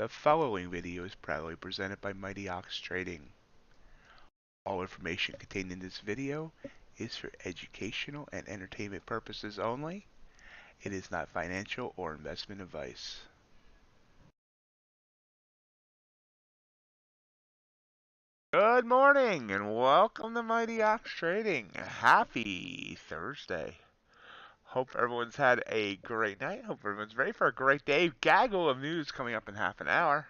The following video is proudly presented by MightyOxTrading. All information contained in this video is for educational and entertainment purposes only. It is not financial or investment advice. Good morning and welcome to MightyOxTrading. Happy Thursday. Hope everyone's had a great night. Hope everyone's ready for a great day. Gaggle of news coming up in half an hour.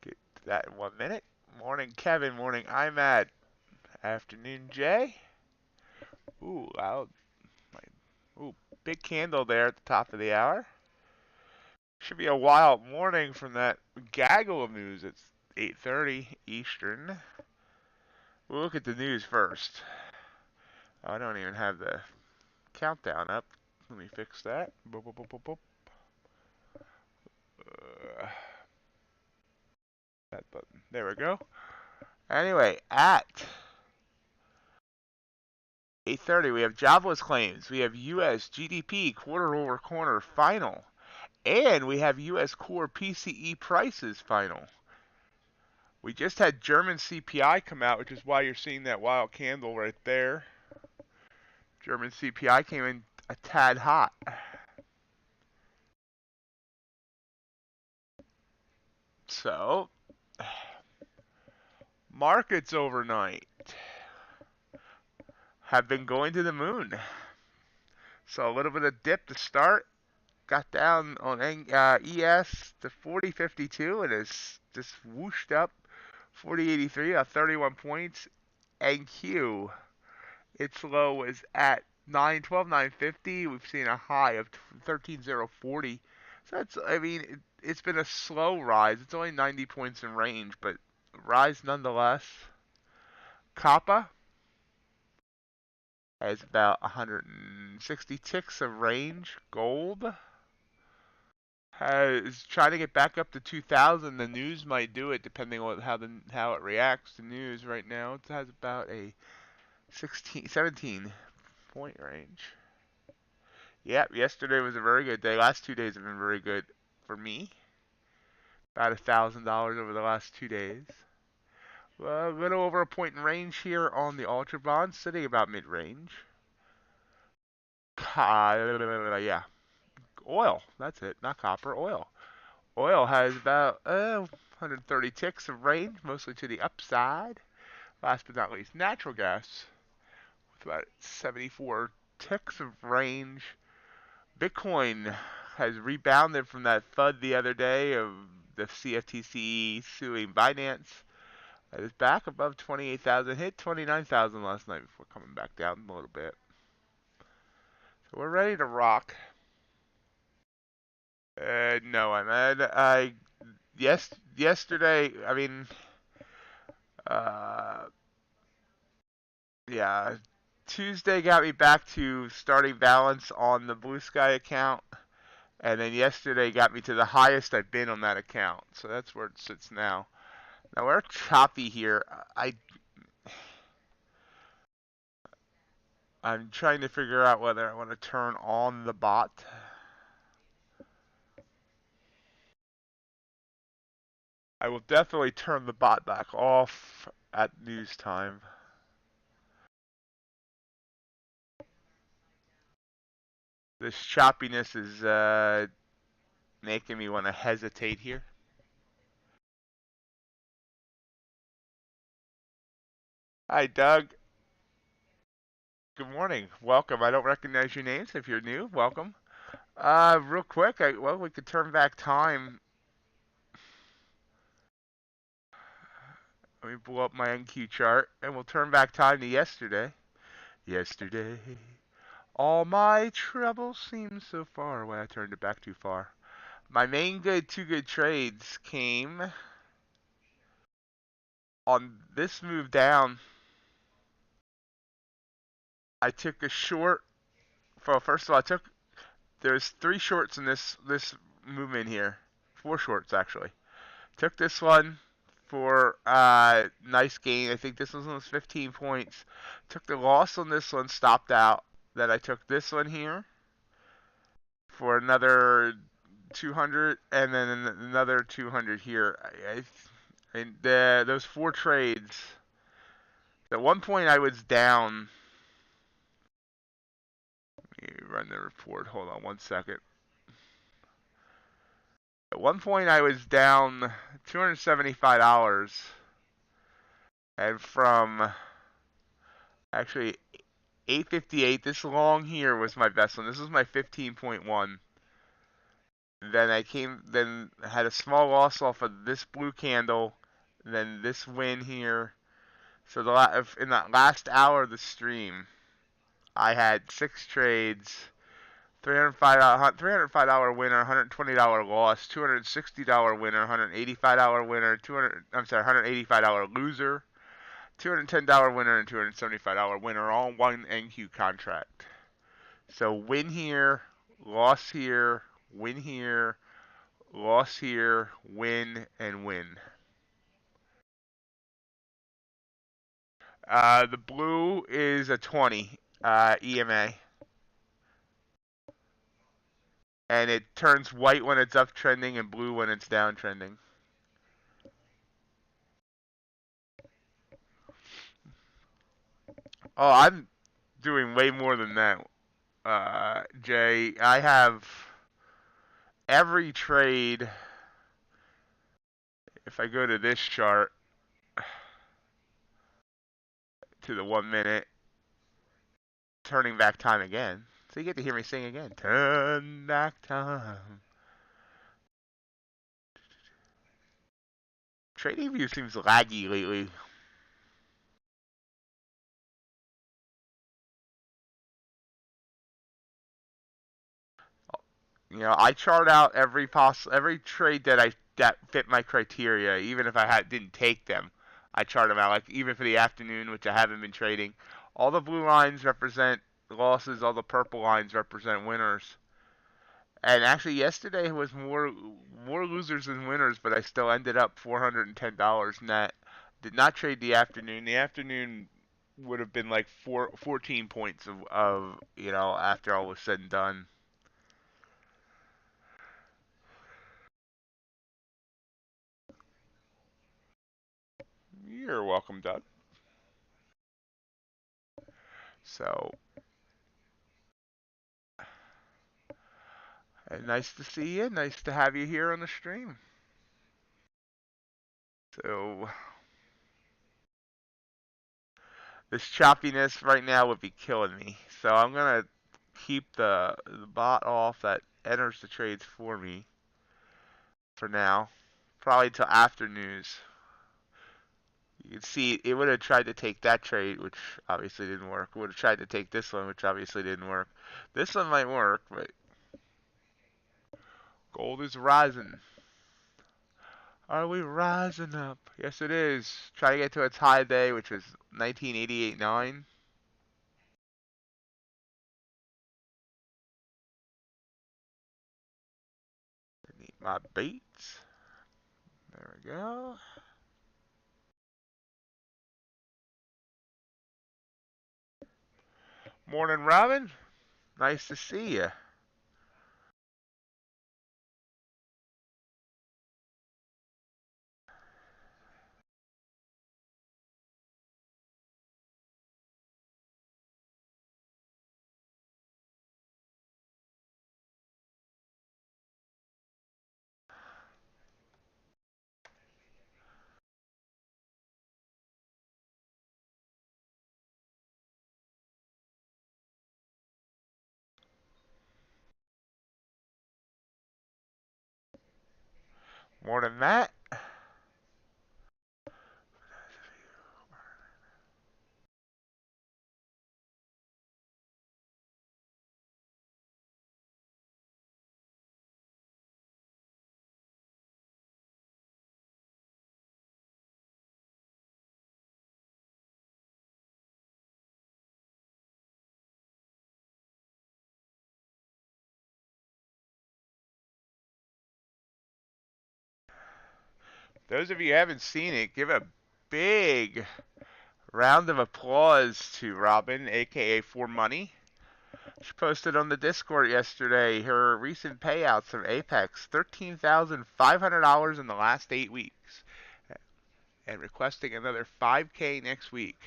Get to that in 1 minute. Morning, Kevin. Morning, IMAD. Afternoon, Jay. Ooh, big candle there at the top of the hour. Should be a wild morning from that gaggle of news. It's 8:30 Eastern. We'll look at the news first. I don't even have the countdown up. Let me fix that. Boop, boop, boop, boop, boop. That button. There we go. Anyway, at 8:30 we have jobless claims. We have U.S. GDP quarter-over-quarter final. And we have U.S. core PCE prices final. We just had German CPI come out, which is why you're seeing that wild candle right there. German CPI came in a tad hot. So, markets overnight have been going to the moon. So a little bit of dip to start. Got down on ES to 40.52 and is just whooshed up 40.83 at 31 points. And Q, its low was at 12.950. We've seen a high of 13.040. So that's, I mean, it's been a slow rise. It's only 90 points in range, but rise nonetheless. Kappa has about 160 ticks of range. Gold is trying to get back up to 2,000. The news might do it depending on how it reacts to news. Right now it has about a 17 point range. Yep, yesterday was a very good day. Last 2 days have been very good for me. About $1,000 over the last 2 days. Well, a little over a point in range here on the Ultra Bond, sitting about mid-range. Yeah. Oil, that's it, not copper, oil. Oil has about 130 ticks of range, mostly to the upside. Last but not least, natural gas with about 74 ticks of range. Bitcoin has rebounded from that FUD the other day of the CFTC suing Binance. It is back above 28,000, hit 29,000 last night before coming back down a little bit. So we're ready to rock. No, yesterday, I mean, yeah, Tuesday got me back to starting balance on the Blue Sky account, and then yesterday got me to the highest I've been on that account. So that's where it sits now. Now we're choppy here. I'm trying to figure out whether I want to turn on the bot. I will definitely turn the bot back off at news time. This choppiness is making me want to hesitate here. Hi, Doug. Good morning. Welcome. I don't recognize your names. If you're new, welcome. Real quick, we could turn back time. Let me blow up my NQ chart, and we'll turn back time to yesterday. Yesterday, all my troubles seem so far away. I turned it back too far. My main two good trades came on this move down. I took a short. Well, first of all, there's 3 shorts in this movement here. 4 shorts actually. Took this one for nice gain. I think this one was 15 points. Took the loss on this one, stopped out. Then I took this one here for another 200, and then another 200 here. And those 4 trades. At one point, I was down. Let me run the report. Hold on 1 second. At one point, I was down $275, and from actually 858, this long here was my best one. This was my 15.1. Then I had a small loss off of this blue candle, then this win here. So in that last hour of the stream, I had 6 trades, $305 winner, $120 loss, $260 winner, $185 winner, $185 loser, $210 winner, and $275 winner, all one NQ contract. So win here, loss here, win here, loss here, win, and win. The blue is a 20 EMA. And it turns white when it's uptrending and blue when it's downtrending. Oh, I'm doing way more than that, Jay. I have every trade. If I go to this chart, to the 1 minute, turning back time again. So you get to hear me sing again. Turn back time. Trading View seems laggy lately. You know, I chart out every trade that fit my criteria, even if I didn't take them. I chart them out, like even for the afternoon, which I haven't been trading. All the blue lines represent losses, all the purple lines represent winners. And actually, yesterday was more losers than winners, but I still ended up $410 net. Did not trade the afternoon. The afternoon would have been like 14 points of after all was said and done. You're welcome, Doug. So, nice to see you. Nice to have you here on the stream. So, this choppiness right now would be killing me. So I'm going to keep the bot off that enters the trades for me for now. Probably till after news. You can see it would have tried to take that trade, which obviously didn't work. It would have tried to take this one, which obviously didn't work. This one might work, but gold is rising. Are we rising up? Yes, it is. Try to get to its high day, which was 1988.9. Need my baits. There we go. Morning, Robin. Nice to see you. Morning, Matt. Those of you who haven't seen it, give a big round of applause to Robin, aka For Money. She posted on the Discord yesterday her recent payouts from Apex, $13,500 in the last 8 weeks, and requesting another 5K next week.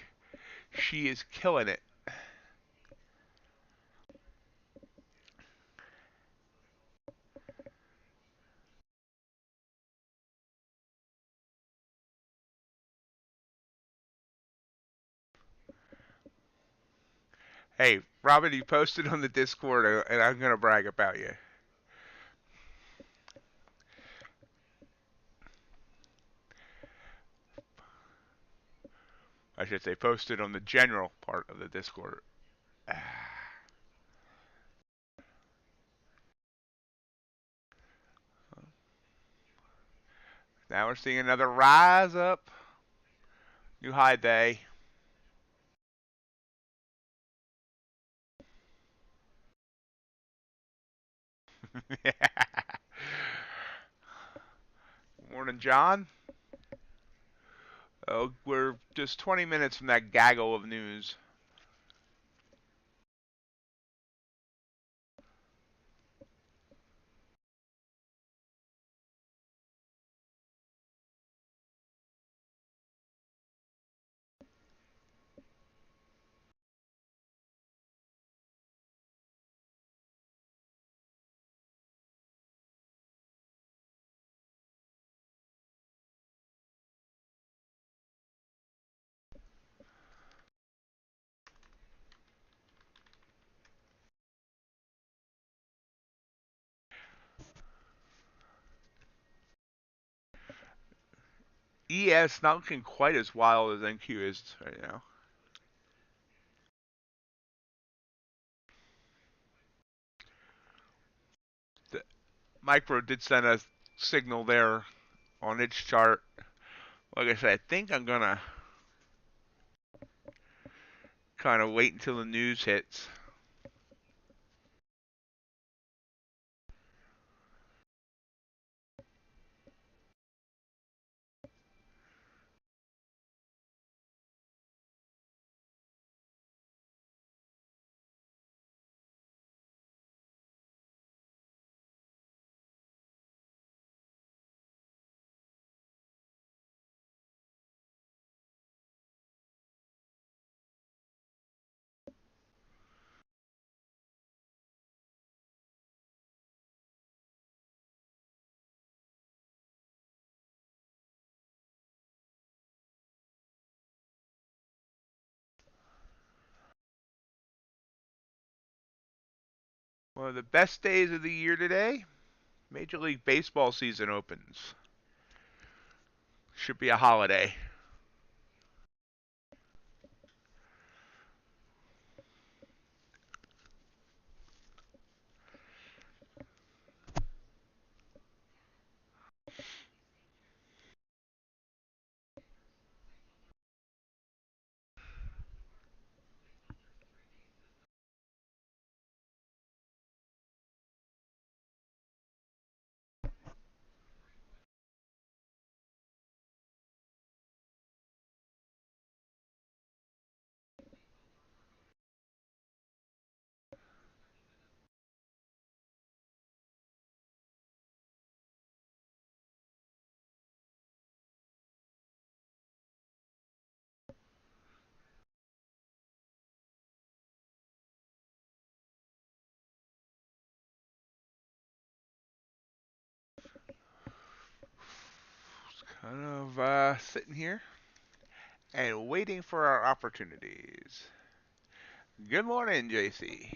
She is killing it. Hey, Robin, you posted on the Discord, and I'm going to brag about you. I should say posted on the general part of the Discord. Now we're seeing another rise up. New high day. Morning, John. Oh, we're just 20 minutes from that gaggle of news. ES not looking quite as wild as NQ is right now. The micro did send a signal there on its chart. Like I said, I think I'm gonna kind of wait until the news hits. One of the best days of the year today. Major League Baseball season opens. Should be a holiday. Kind of sitting here and waiting for our opportunities. Good morning, JC.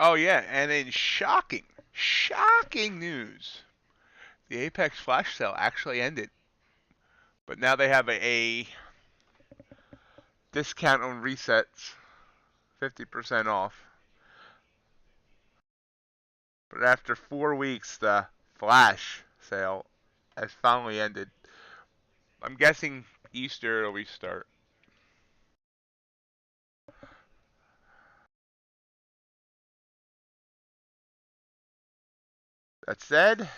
Oh yeah, and in shocking news, the Apex flash sale actually ended. But now they have a discount on resets, 50% off. But after 4 weeks, the flash sale has finally ended. I'm guessing Easter will restart. That said,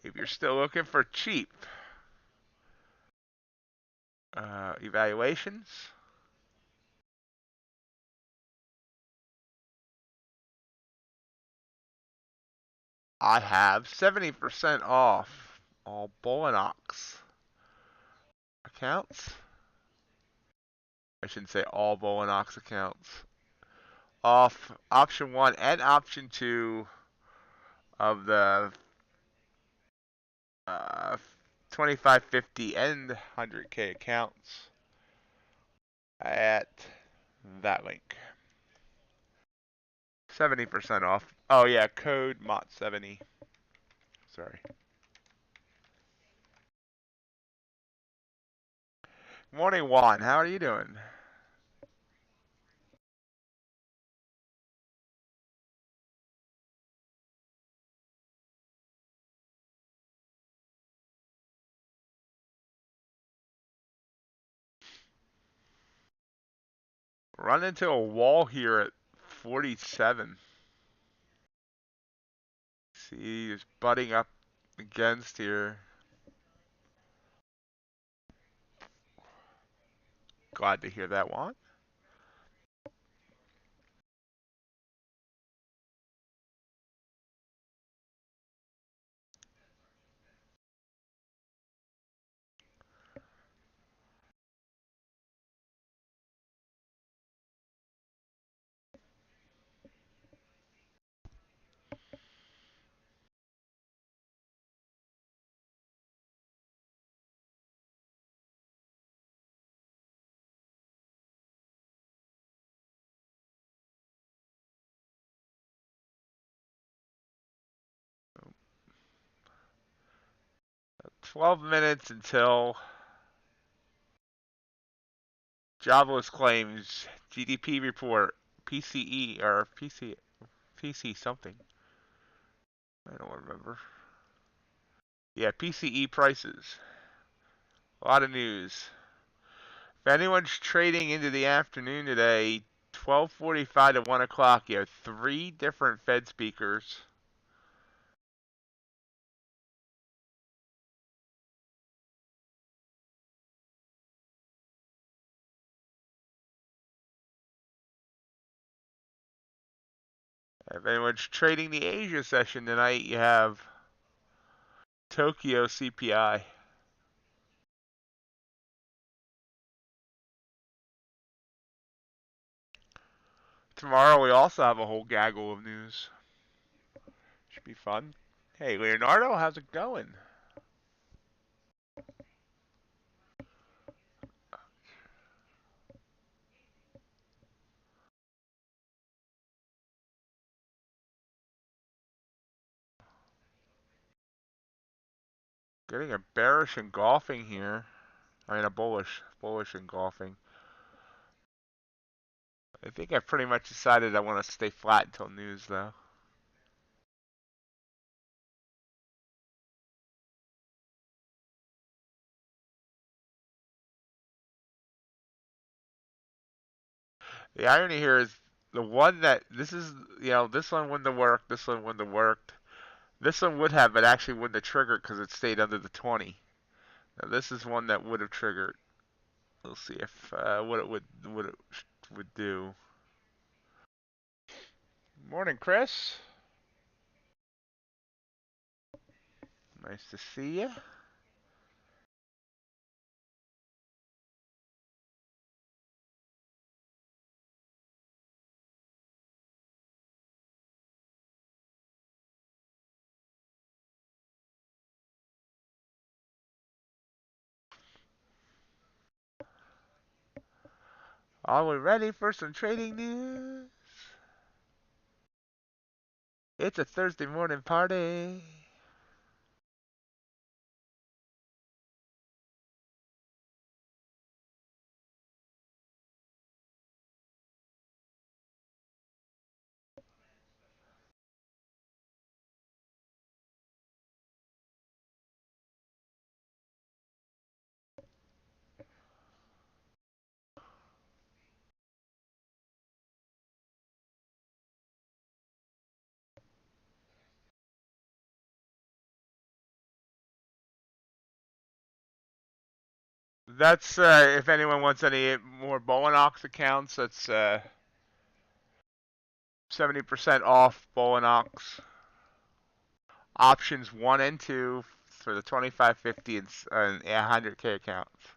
if you're still looking for cheap evaluations, I have 70% off all Bowlinox accounts. I shouldn't say all Bowlinox accounts. Off option 1 and option 2 of the 25, 50, and 100K accounts at that link. 70% off. Oh yeah, code MOT70. Sorry. Morning, Juan. How are you doing? Run into a wall here at 47. See, it's butting up against here. Glad to hear that, Juan. So 12 minutes until jobless claims, GDP report, PCE, or PC something. I don't remember. Yeah, PCE prices. A lot of news. If anyone's trading into the afternoon today, 12:45 to 1 o'clock, you have 3 different Fed speakers. If anyone's trading the Asia session tonight, you have Tokyo CPI. Tomorrow we also have a whole gaggle of news. Should be fun. Hey, Leonardo, how's it going? Getting a bearish engulfing here. I mean a bullish engulfing. I think I've pretty much decided I want to stay flat until news though. The irony here is the one that this is, this one wouldn't have worked, this one wouldn't have worked. This one would have, but actually wouldn't have triggered because it stayed under the 20. Now this is one that would have triggered. We'll see if what it would do. Morning, Chris. Nice to see you. Are we ready for some trading news? It's a Thursday morning party. That's if anyone wants any more Bowenox accounts, that's 70% off Bowenox options 1 and 2 for the 25, 50, and 100K accounts.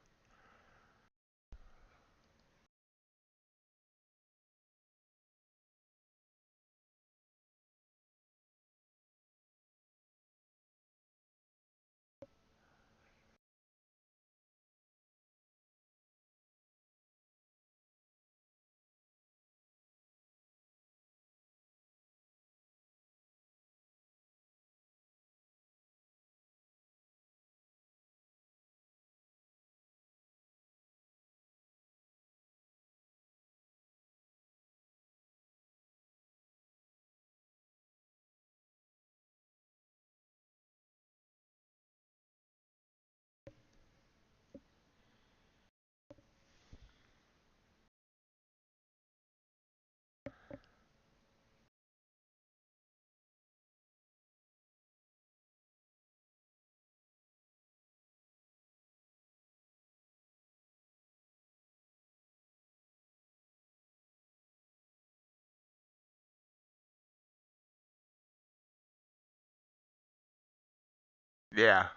Yeah.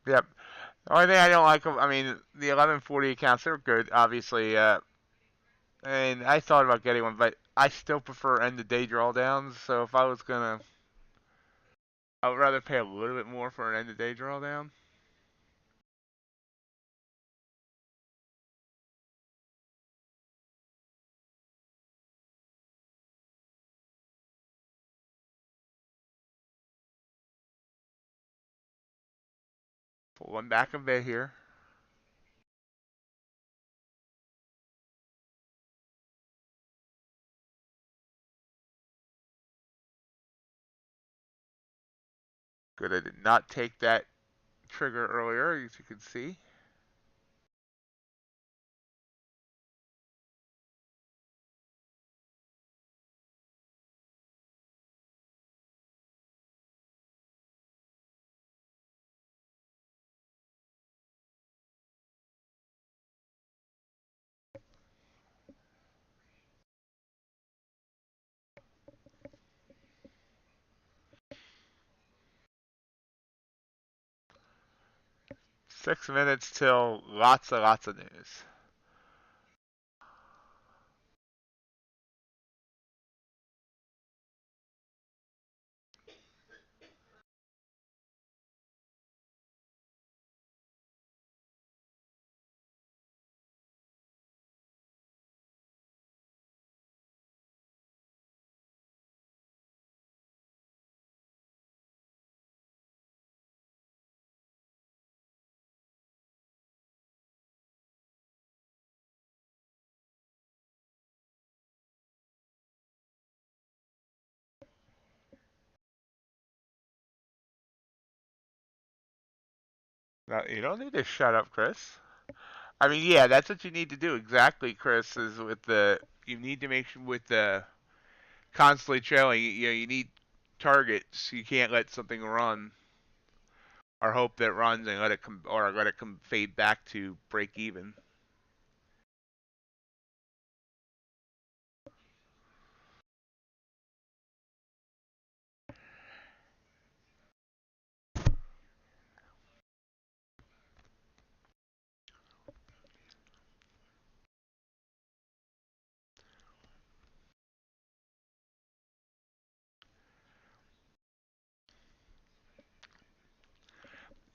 Yep. The only thing I don't like, I mean, the 1140 accounts, they're good, obviously. And I thought about getting one, but I still prefer end of day drawdowns. So if I was gonna, I would rather pay a little bit more for an end of day drawdown. Pull one back a bit here. Good, I did not take that trigger earlier, as you can see. Six minutes till lots of news. Now, you don't need to shut up, Chris. I mean, yeah, that's what you need to do exactly, Chris. Is with the you need to make sure with the constantly trailing. You need targets. You can't let something run or hope that it runs and let it come or let it come fade back to break even.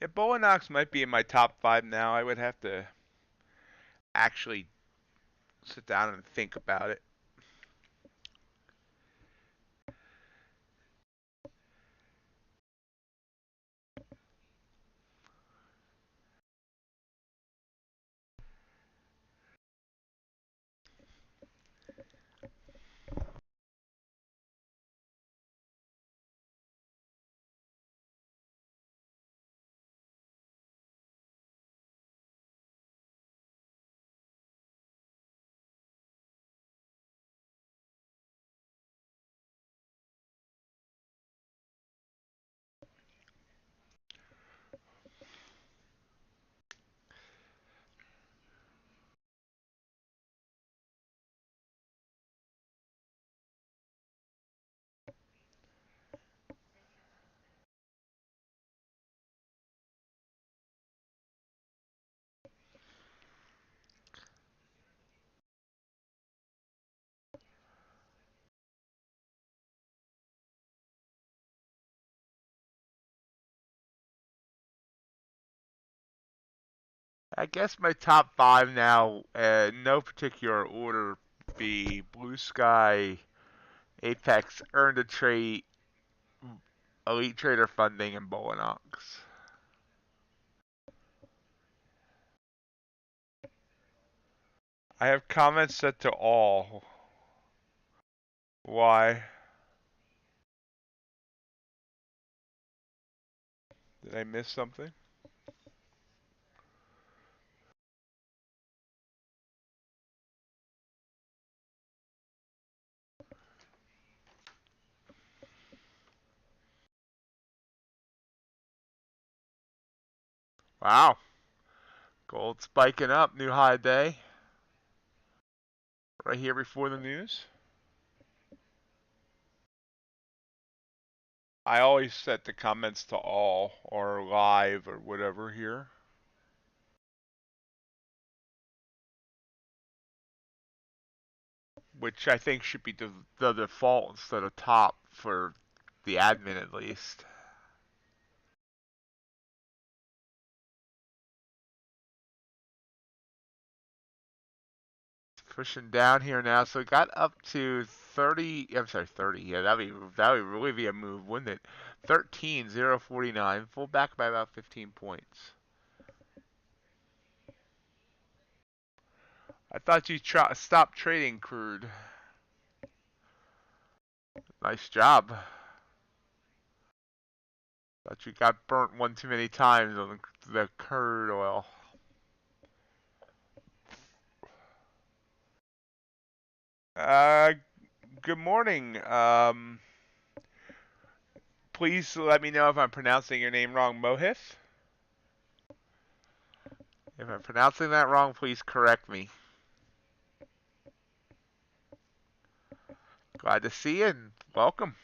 Yeah, Bowenox might be in my top 5 now. I would have to actually sit down and think about it. I guess my top five now, no particular order, be Blue Sky, Apex, Earn to Trade, Elite Trader Funding, and Bowenox. I have comments set to all. Why? Did I miss something? Wow. Gold spiking up, new high day. Right here before the news. I always set the comments to all or live or whatever here. Which I think should be the default instead of top for the admin at least. Pushing down here now, so it got up to 30. I'm sorry, 30. Yeah, that would really be a move, wouldn't it? 13,049, full back by about 15 points. I thought you stopped trading crude. Nice job. Thought you got burnt one too many times on the crude oil. Uh, Good morning. Please let me know if I'm pronouncing your name wrong, Mohith. If I'm pronouncing that wrong, please correct me. Glad to see you and welcome.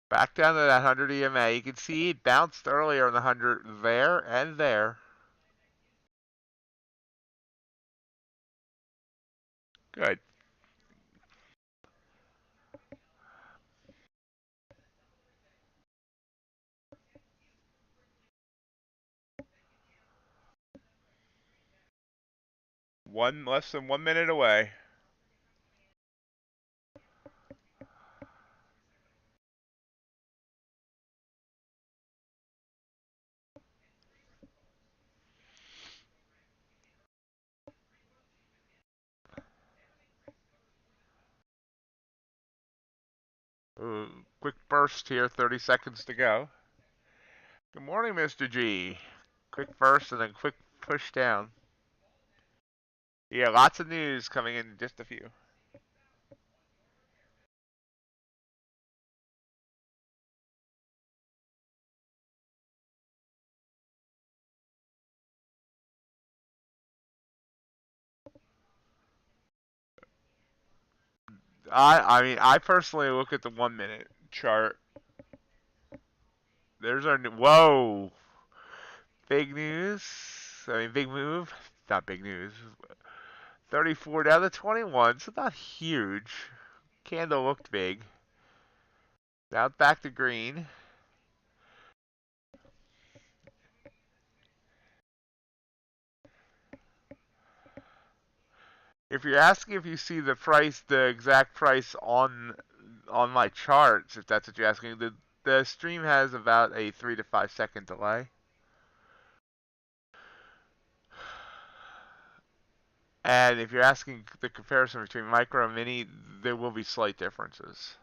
Back down to that 100 EMA. You can see it bounced earlier on the 100 there and there. Good. Less than 1 minute away. Ooh, quick burst here, 30 seconds to go. Good morning, Mr. G. Quick burst and then quick push down. Yeah, lots of news coming in just a few. I mean, I personally look at the 1 minute chart. There's our whoa, big news. I mean, big move. Not big news. 34 down to 21, so not huge. Candle looked big. Now back to green. If you're asking if you see the exact price on my charts, if that's what you're asking, the stream has about a 3 to 5 second delay. And if you're asking the comparison between micro and mini, there will be slight differences.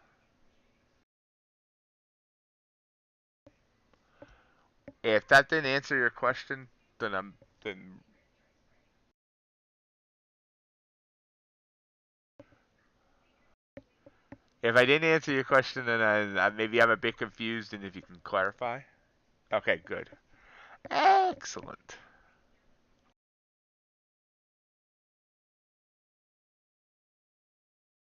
If that didn't answer your question, then if I didn't answer your question, then maybe I'm a bit confused, and if you can clarify. Okay, good. Excellent.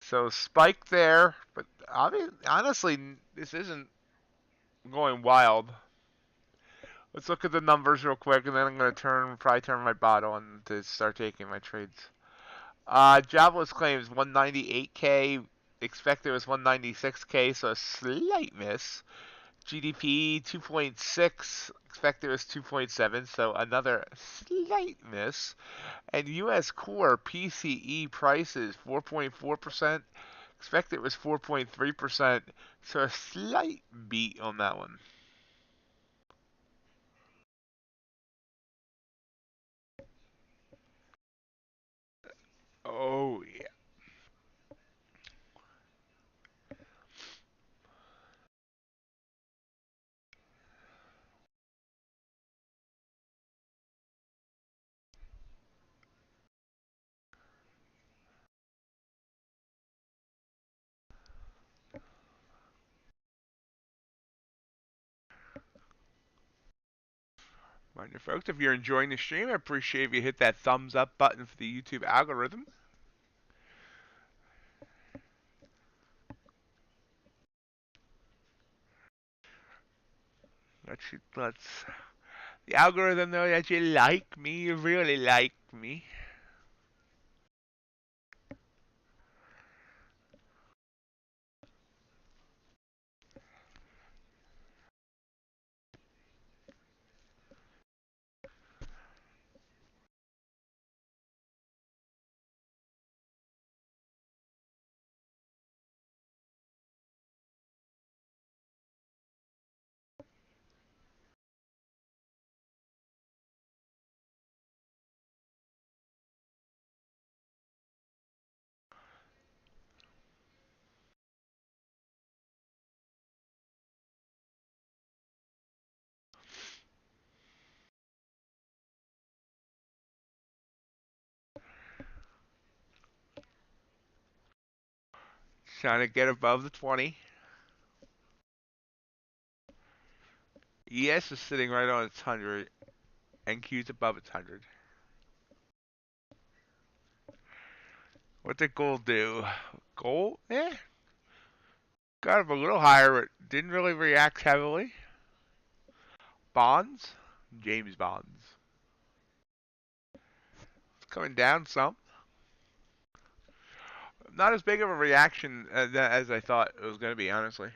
So spike there, but I mean, honestly, this isn't going wild. Let's look at the numbers real quick, and then I'm going to probably turn my bot on to start taking my trades. Jobless claims 198K. Expected was 196K, so a slight miss. GDP 2.6. Expected was 2.7, so another slight miss. And U.S. core PCE prices 4.4%. Expected was 4.3%, so a slight beat on that one. Oh, yeah. Mind you, folks, if you're enjoying the stream, I appreciate if you hit that thumbs up button for the YouTube algorithm. Let's the algorithm know that you like me, you really like me. Trying to get above the 20. ES is sitting right on its 100. NQ's above its 100. What did gold do? Gold? Got up a little higher, but didn't really react heavily. Bonds? James Bonds. It's coming down some. Not as big of a reaction as I thought it was going to be, honestly.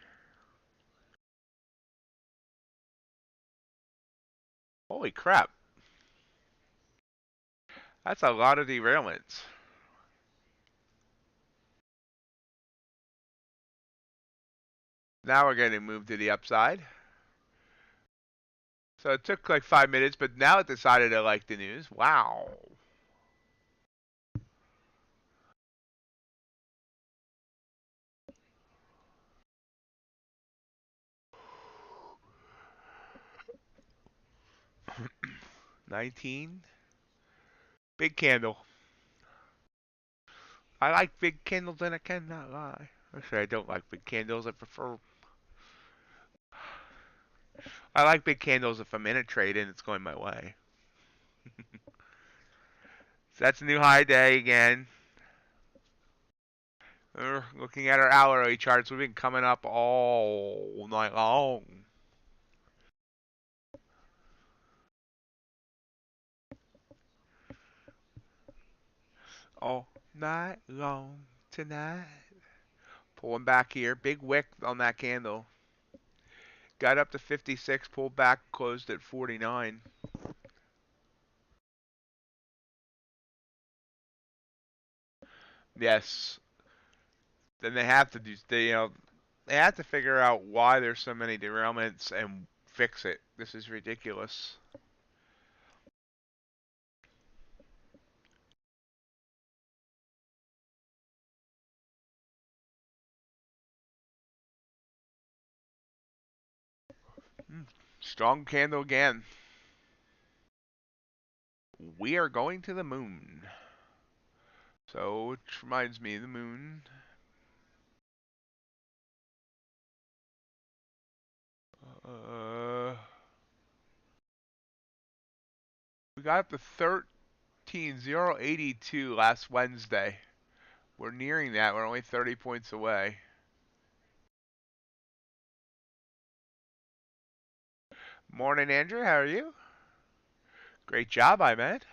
Holy crap. That's a lot of derailments. Now we're getting moved to the upside. So it took like 5 minutes, but now it decided to like the news. Wow. $19. Big candle. I like big candles and I cannot lie. Actually, I don't like big candles. I like big candles if I'm in a trade and it's going my way. So that's a new high day again. We're looking at our hourly charts. We've been coming up all night long. All night long tonight. Pulling back here. Big wick on that candle. Got up to 56, pulled back, closed at 49. Yes. Then they have to do, they have to figure out why there's so many derailments and fix it. This is ridiculous. Strong candle again. We are going to the moon. So, which reminds me, the moon. We got up to 13,082 last Wednesday. We're nearing that. We're only 30 points away. Morning, Andrew. How are you? Great job, I bet.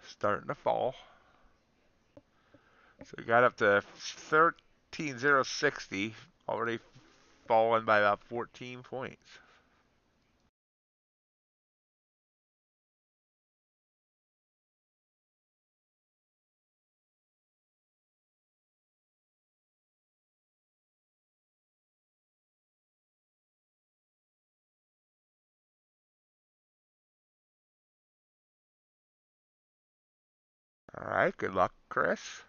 Starting to fall. So we got up to 13,060. Already fallen by about 14 points. All right. Good luck, Chris.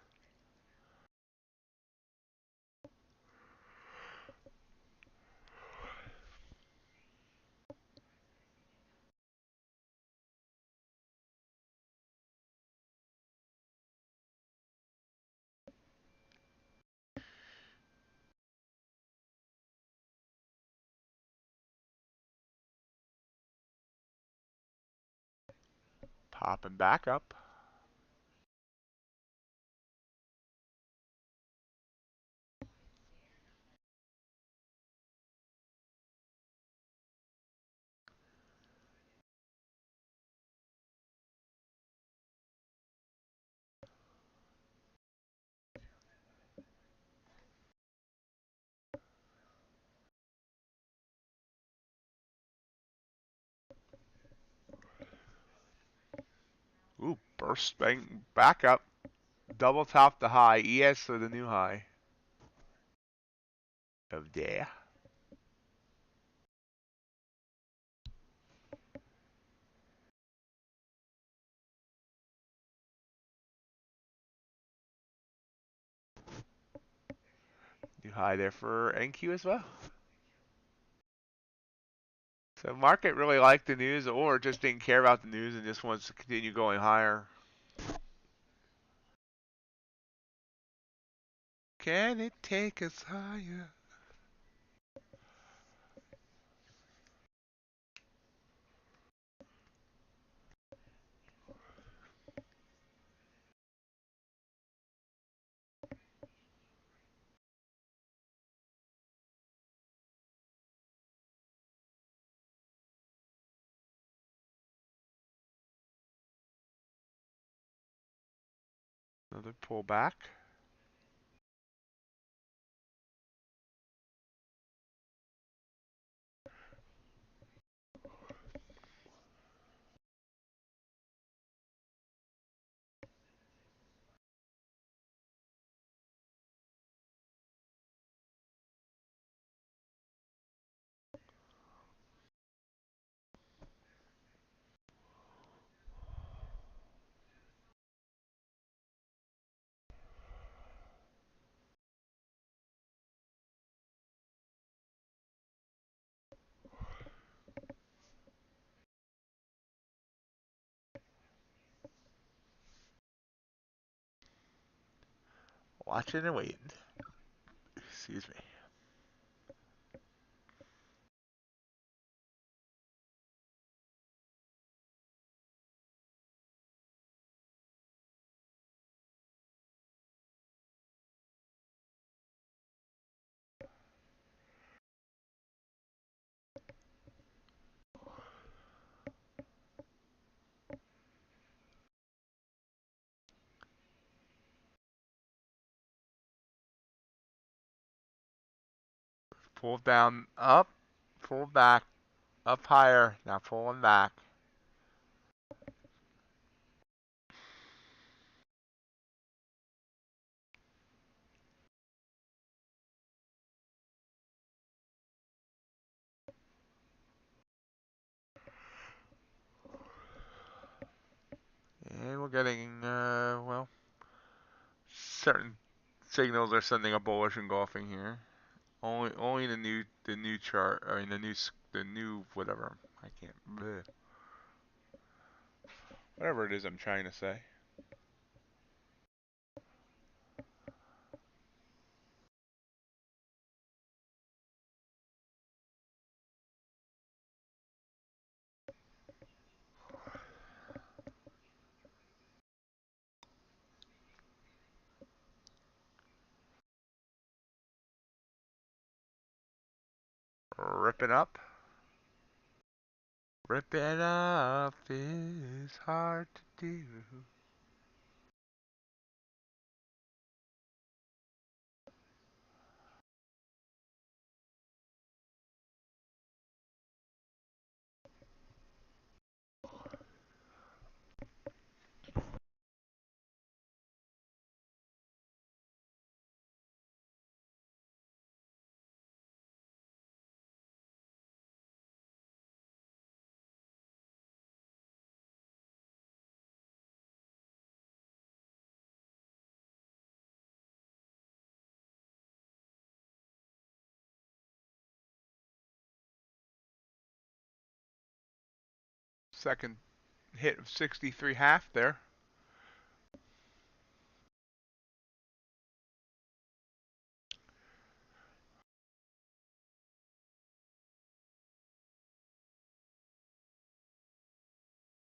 Popping back up. Ooh, burst bang back up. Double top the high. ES for the new high of day. New high there for NQ as well. So market really liked the news or just didn't care about the news and just wants to continue going higher. Can it take us higher? Another pullback. Watching and waiting. Excuse me. Pull down, up, pull back, up higher. Now pulling back. getting, well, certain signals are sending a bullish engulfing here. Only the new chart. I mean the new whatever. I can't. Bleh. Whatever it is I'm trying to say. Ripping up. Ripping up is hard to do. Second hit of 63.5 there.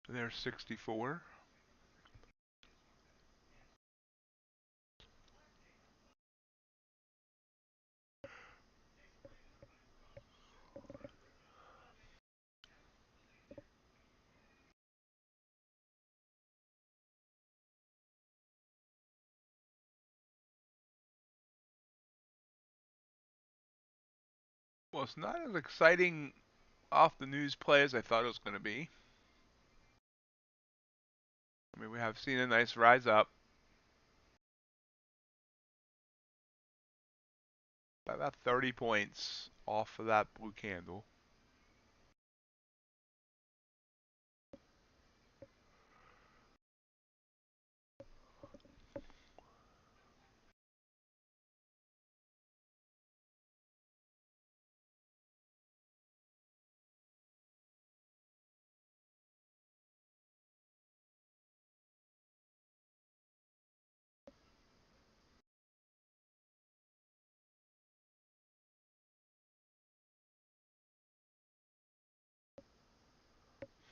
There's 64. Well, it's not as exciting off the news play as I thought it was going to be. I mean, we have seen a nice rise up. By about 30 points off of that blue candle.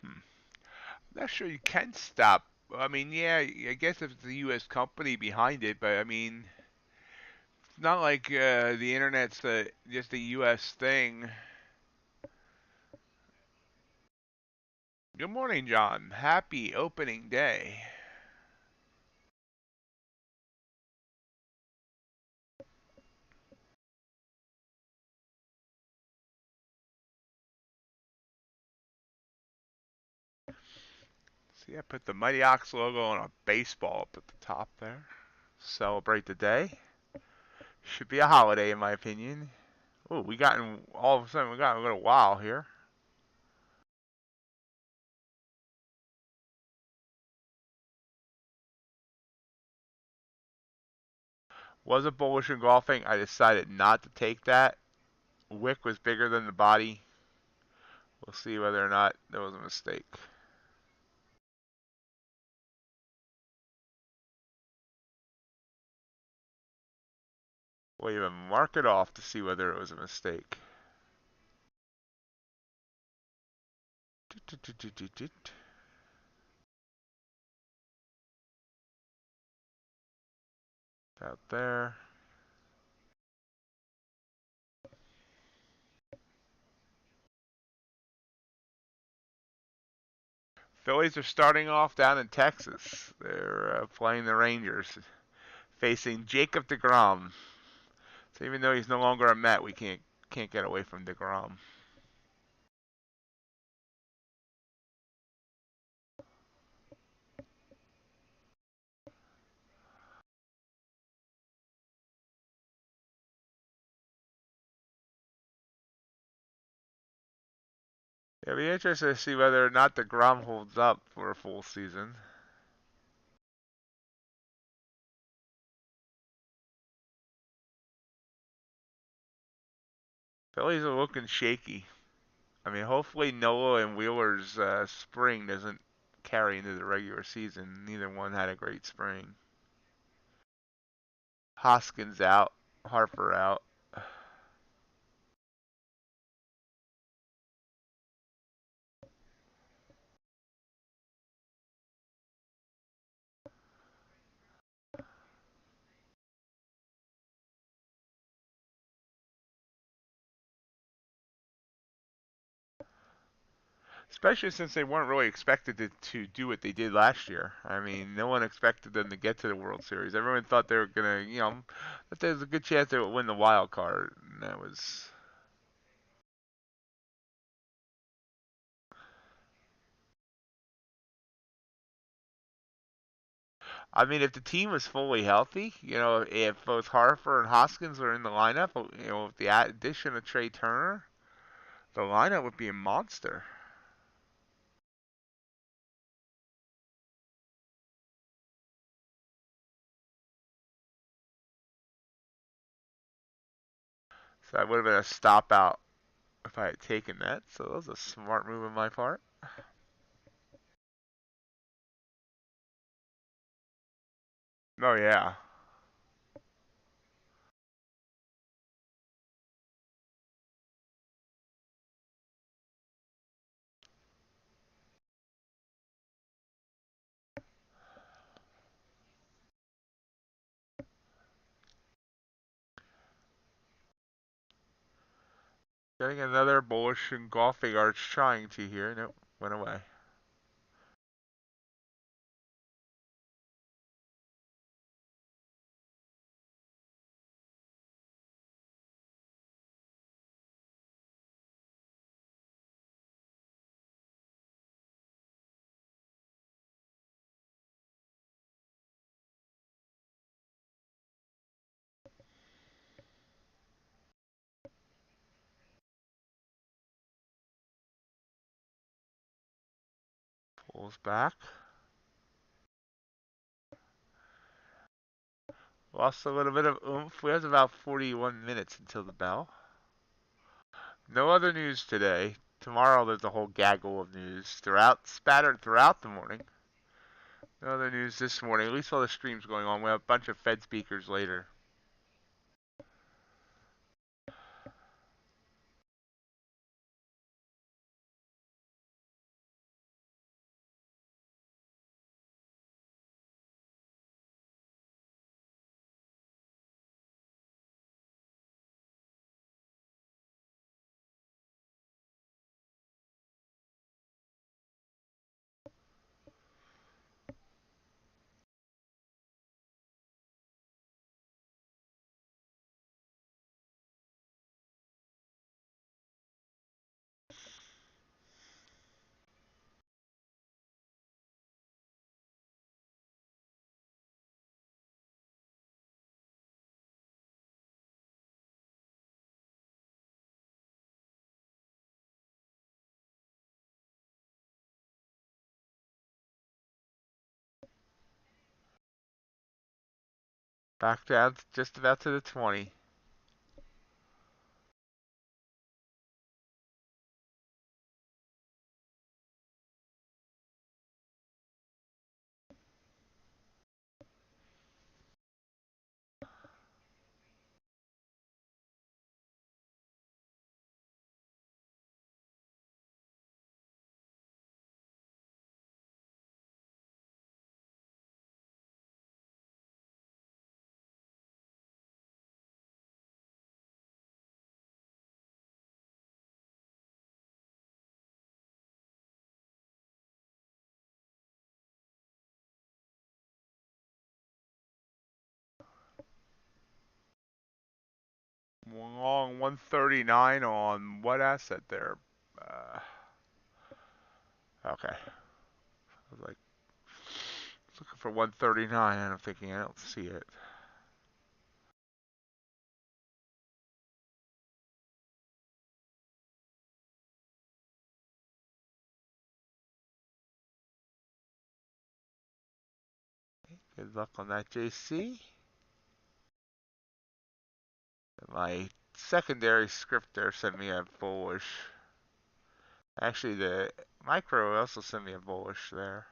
Hmm. Not sure you can stop. I mean, yeah, I guess if it's a U.S. company behind it, but I mean, it's not like the internet's just a U.S. thing. Good morning, John. Happy opening day. See, I put the MightyOx logo on a baseball up at the top there. Celebrate the day. Should be a holiday, in my opinion. Oh, all of a sudden we got a little while here. Was a bullish engulfing. I decided not to take that. Wick was bigger than the body. We'll see whether or not there was a mistake. We'll even mark it off to see whether it was a mistake. Out there. Phillies are starting off down in Texas. They're playing the Rangers, facing Jacob deGrom. So even though he's no longer a Met, we can't get away from deGrom. It'll be interesting to see whether or not deGrom holds up for a full season. Phillies are looking shaky. I mean, hopefully Noah and Wheeler's spring doesn't carry into the regular season. Neither one had a great spring. Hoskins out, Harper out. Especially since they weren't really expected to do what they did last year. I mean, no one expected them to get to the World Series. Everyone thought they were gonna, that there's a good chance they would win the wild card. And that was, I mean, if the team was fully healthy, if both Harper and Hoskins were in the lineup, with the addition of Trey Turner, the lineup would be a monster. So that would have been a stop out if I had taken that. So that was a smart move on my part. Oh yeah. Getting another bullish engulfing arch trying to here. Nope, went away. Pulls back. Lost a little bit of oomph. We have about 41 minutes until the bell. No other news today. Tomorrow there's a whole gaggle of news spattered throughout the morning. No other news this morning. At least all the streams going on. We have a bunch of Fed speakers later. Back down just about to the 20. Long 139 on what asset there? Uh, okay. I was like looking for 139 and I'm thinking I don't see it. Good luck on that, JC. My secondary script there sent me a bullish. Actually, the micro also sent me a bullish there.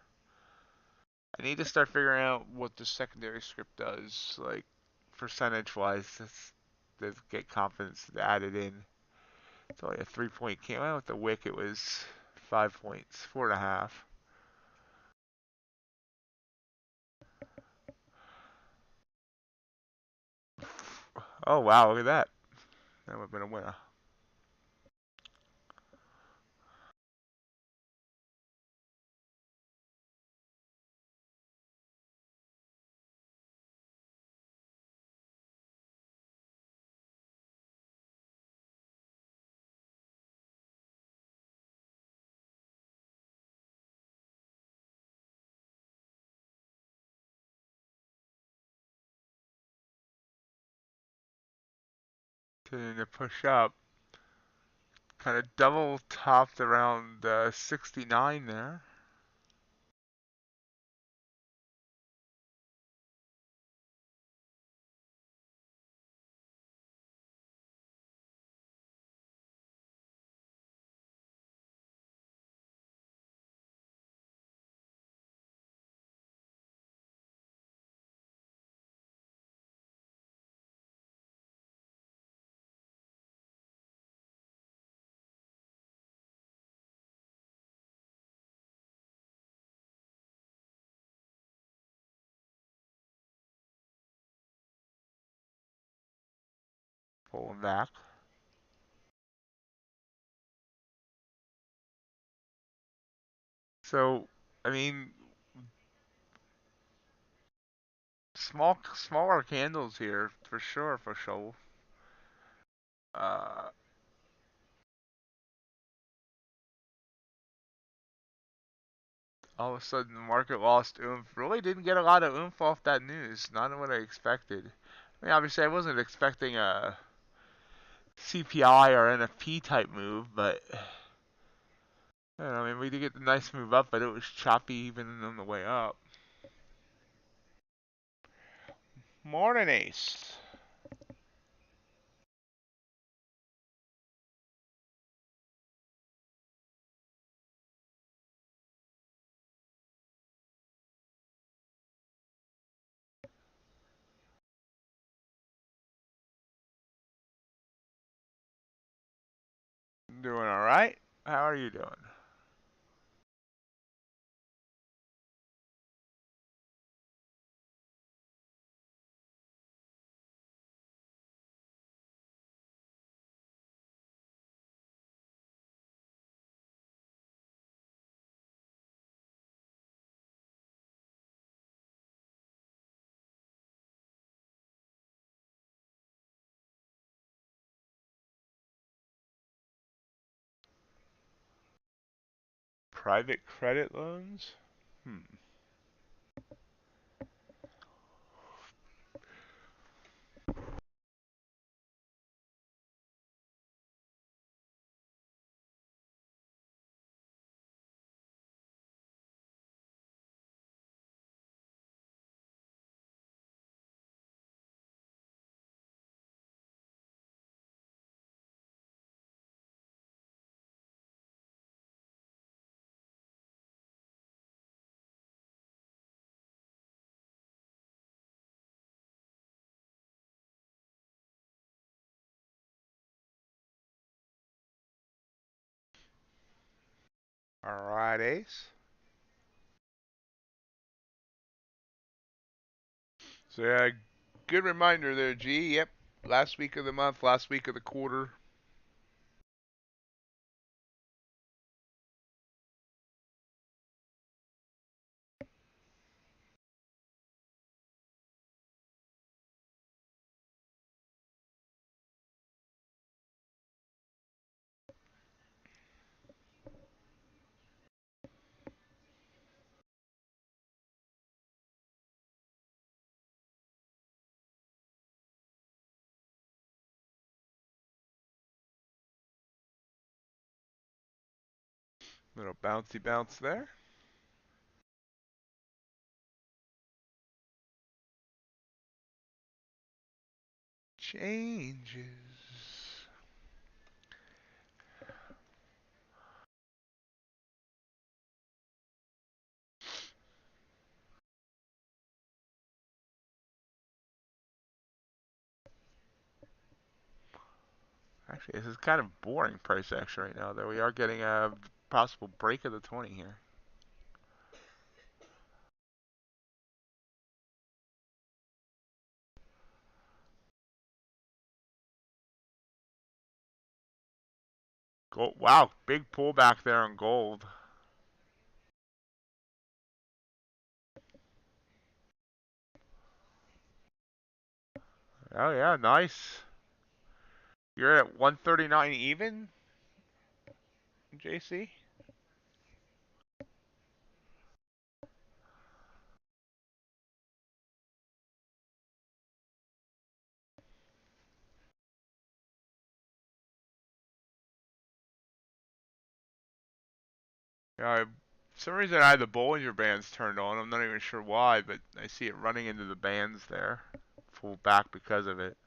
I need to start figuring out what the secondary script does, like percentage-wise, to get confidence to add it in. It's only a 3-point candle. With the wick, it was 5 points, 4.5. Oh wow, look at that. That would have been a winner. Continuing to push up. Kind of double topped around 69 there. Pulling back. So, I mean, smaller candles here for sure, for sure. Uh, all of a sudden the market lost oomph. Really didn't get a lot of oomph off that news. Not what I expected. I mean, obviously I wasn't expecting a CPI or NFP type move, but I don't know, I mean, we did get the nice move up, but it was choppy even on the way up. Morning, Ace. Doing all right. How are you doing? Private credit loans? Hmm. All right, Ace. So yeah, good reminder there, G. Yep, last week of the month, last week of the quarter. Little bouncy bounce there. Changes. Actually, this is kind of boring price action right now, though. We are getting a possible break of the 20 here. Gold, wow, big pullback there on gold. Oh yeah, nice. You're at 139 even, JC? Yeah, for some reason I had the Bollinger Bands turned on. I'm not even sure why, but I see it running into the bands there. Pulled back because of it.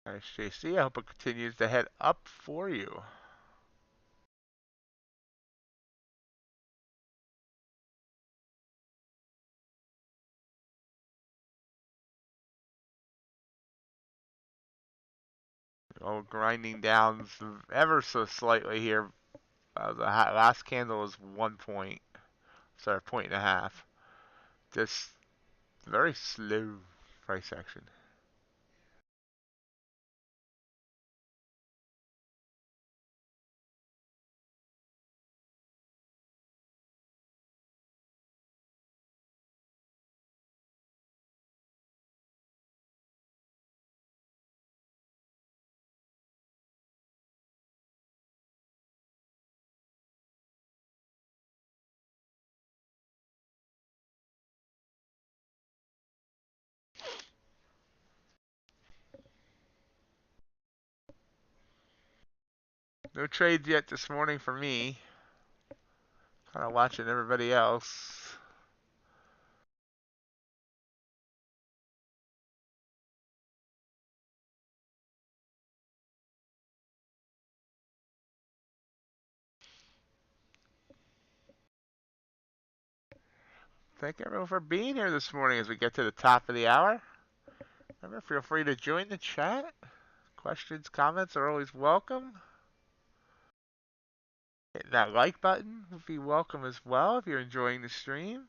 Nice, JC. I hope it continues to head up for you. Oh, grinding down ever so slightly here. The last candle is 1 point. Sorry, point and a half. Just very slow price action. No trades yet this morning for me. Kind of watching everybody else. Thank everyone for being here this morning as we get to the top of the hour. Remember, feel free to join the chat. Questions, comments are always welcome. Hit that like button would be welcome as well if you're enjoying the stream.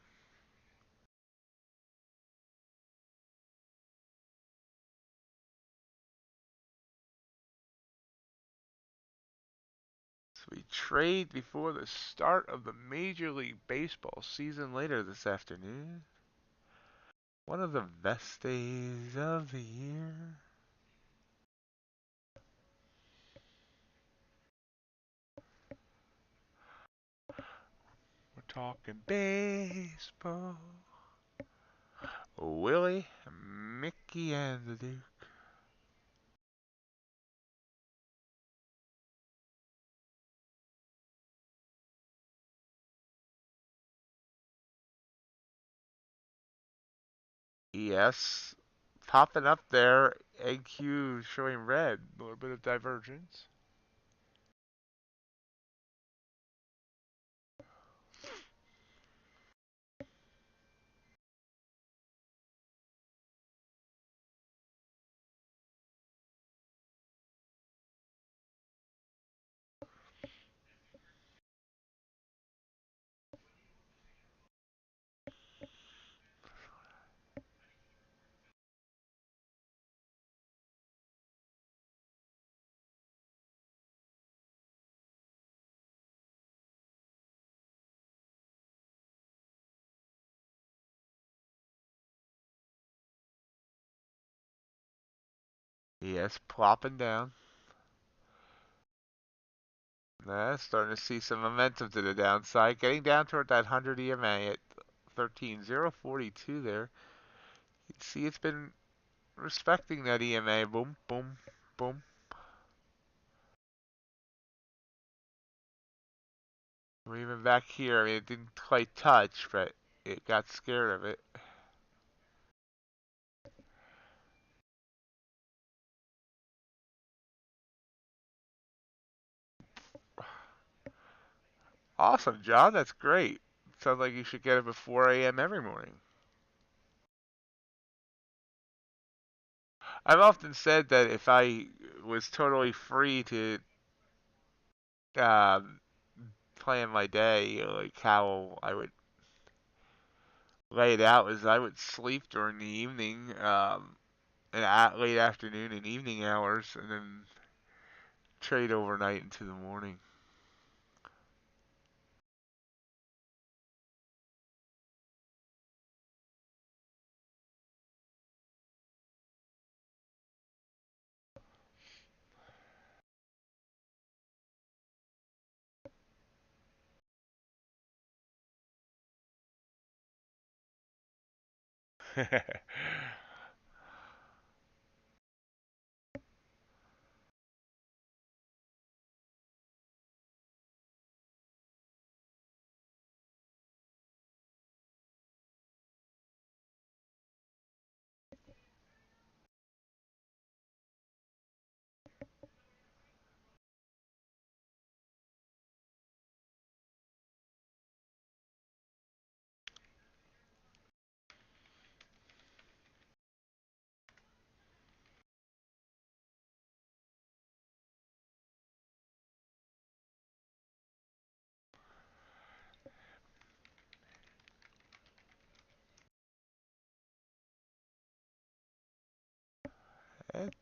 So we trade before the start of the Major League Baseball season later this afternoon. One of the best days of the year. We're talking baseball. Willie, Mickey, and the Duke. Yes, popping up there. AQ showing red. A little bit of divergence. Yes, plopping down. Starting to see some momentum to the downside. Getting down toward that 100 EMA at 13,042 there. You can see it's been respecting that EMA. Boom, boom, boom. Or even back here, I mean, it didn't quite touch, but it got scared of it. Awesome, John. That's great. Sounds like you should get it before 4 a.m. every morning. I've often said that if I was totally free to um, plan my day, like how I would lay it out, is I would sleep during the evening, and late afternoon and evening hours, and then trade overnight into the morning.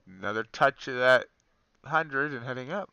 Another touch of that 100 and heading up.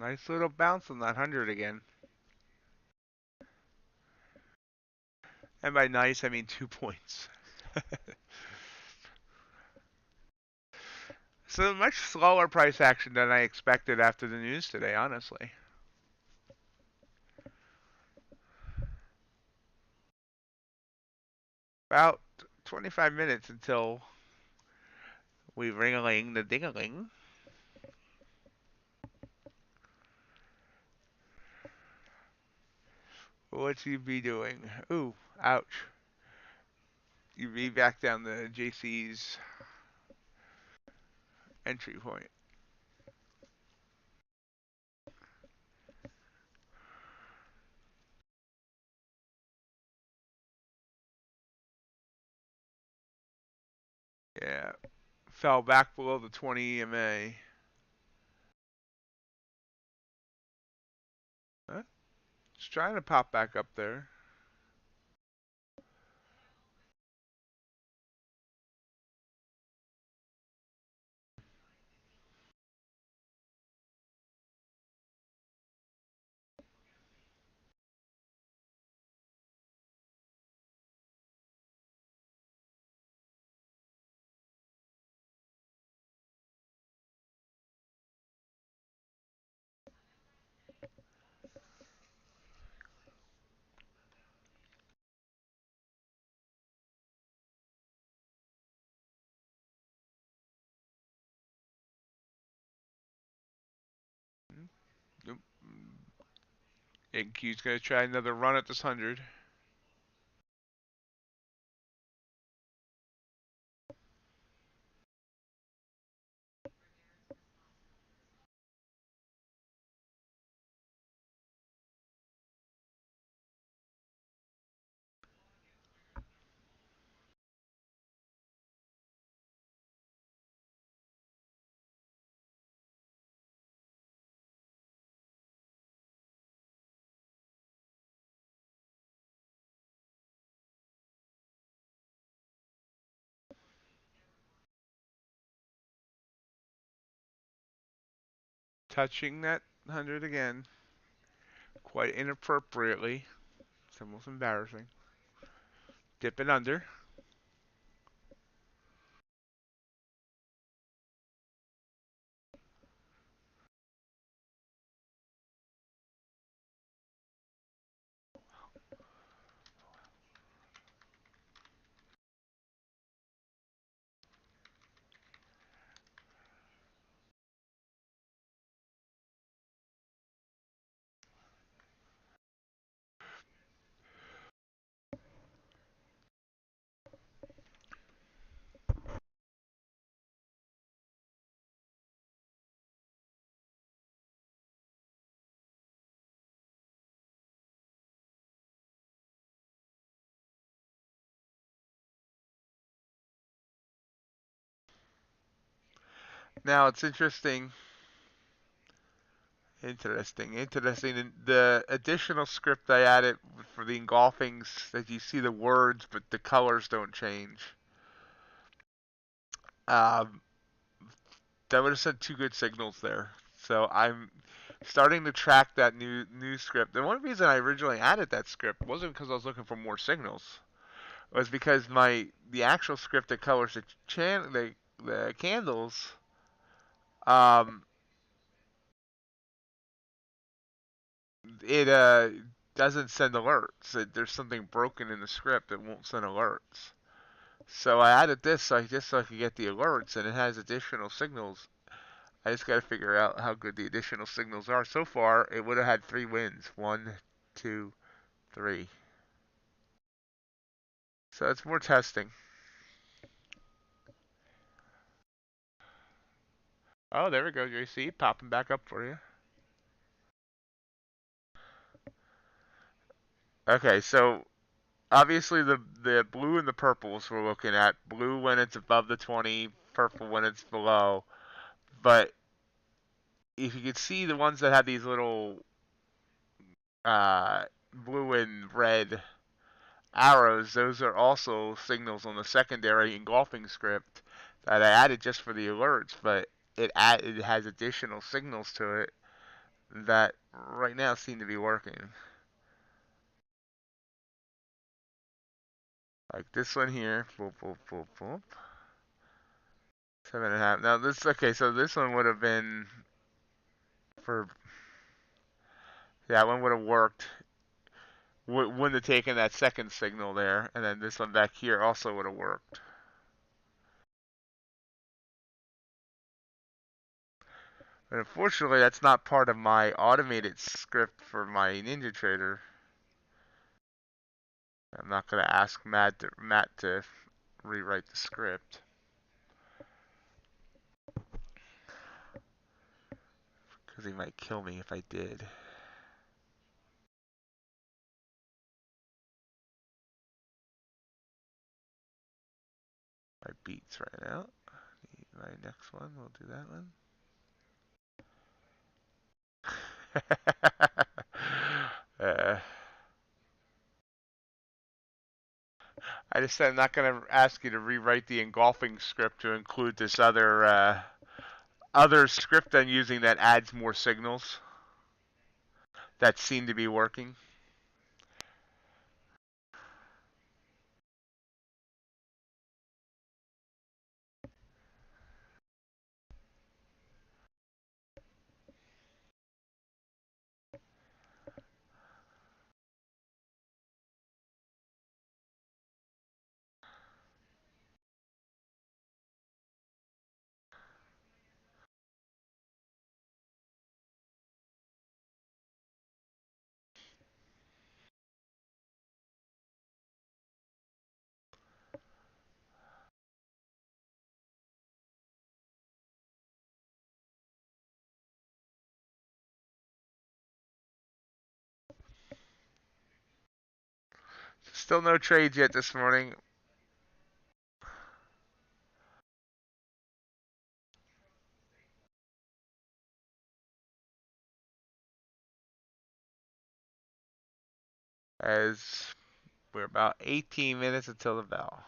Nice little bounce on that 100 again. And by nice, I mean 2 points. So much slower price action than I expected after the news today, honestly. About 25 minutes until we ring-a-ling the ding-a-ling. What's you be doing? Ooh, ouch. You be back down the JC's entry point. Yeah, fell back below the 20 EMA. Huh? Just trying to pop back up there. Nope. NQ's gonna try another run at this 100. touching that 100 again, quite inappropriately. It's almost embarrassing. Dip it under. Now it's interesting. Interesting. The additional script I added for the engulfings that you see the words, but the colors don't change. Um, that would have sent two good signals there. So I'm starting to track that new script. The one reason I originally added that script wasn't because I was looking for more signals. It was because the actual script that colors the candles um, it doesn't send alerts. There's something broken in the script that won't send alerts. So I added this so I could get the alerts, and it has additional signals. I just got to figure out how good the additional signals are. So far, it would have had 3 wins. 1, 2, 3. So it's more testing. Oh, there we go, JC. Popping back up for you. Okay, so obviously the blue and the purples we're looking at. Blue when it's above the 20, purple when it's below. But if you could see the ones that have these little uh, blue and red arrows, those are also signals on the secondary engulfing script that I added just for the alerts, but it has additional signals to it that right now seem to be working. Like this one here, boop, boop, boop, boop. 7.5. Now this, okay, so this one would have been for, yeah, one would have worked. Wouldn't have taken that second signal there, and then this one back here also would have worked. But unfortunately, that's not part of my automated script for my NinjaTrader. I'm not going to ask Matt to rewrite the script because he might kill me if I did. My beats right now. My next one, we'll do that one. I just said I'm not going to ask you to rewrite the engulfing script to include this other script I'm using that adds more signals that seem to be working. Still no trades yet this morning. As we're about 18 minutes until the bell.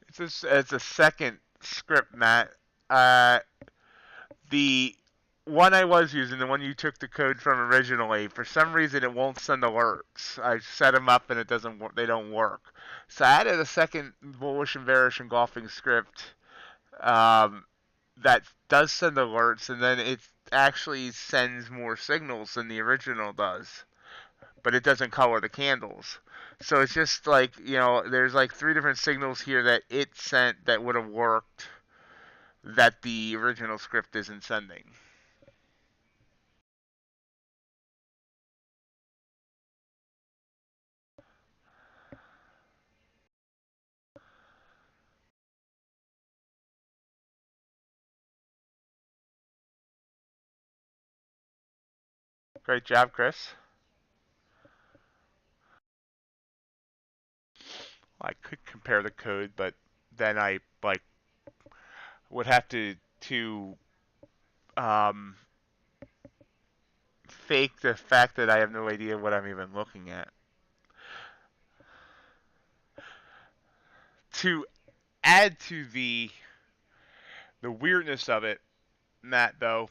It's a second script, Matt. Uh, the one I was using, the one you took the code from originally, for some reason it won't send alerts. I set them up and it doesn't. They don't work. So I added a second bullish and bearish engulfing script um, that does send alerts, and then it actually sends more signals than the original does, but it doesn't color the candles. So it's just like, there's like three different signals here that it sent that would have worked that the original script isn't sending. Great job, Chris. I could compare the code, but then I would have to um, fake the fact that I have no idea what I'm even looking at. To add to the weirdness of it, Matt, though,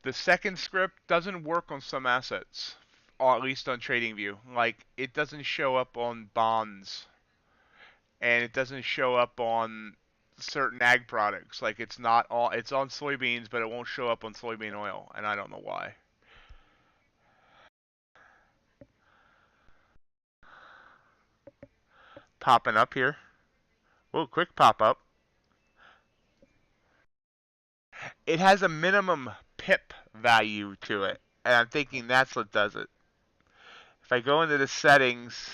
the second script doesn't work on some assets, or at least on TradingView. Like, it doesn't show up on bonds, and it doesn't show up on certain ag products. Like, it's on soybeans, but it won't show up on soybean oil, and I don't know why. Popping up here. Whoa, quick pop up. It has a minimum pip value to it, and I'm thinking that's what does it. If I go into the settings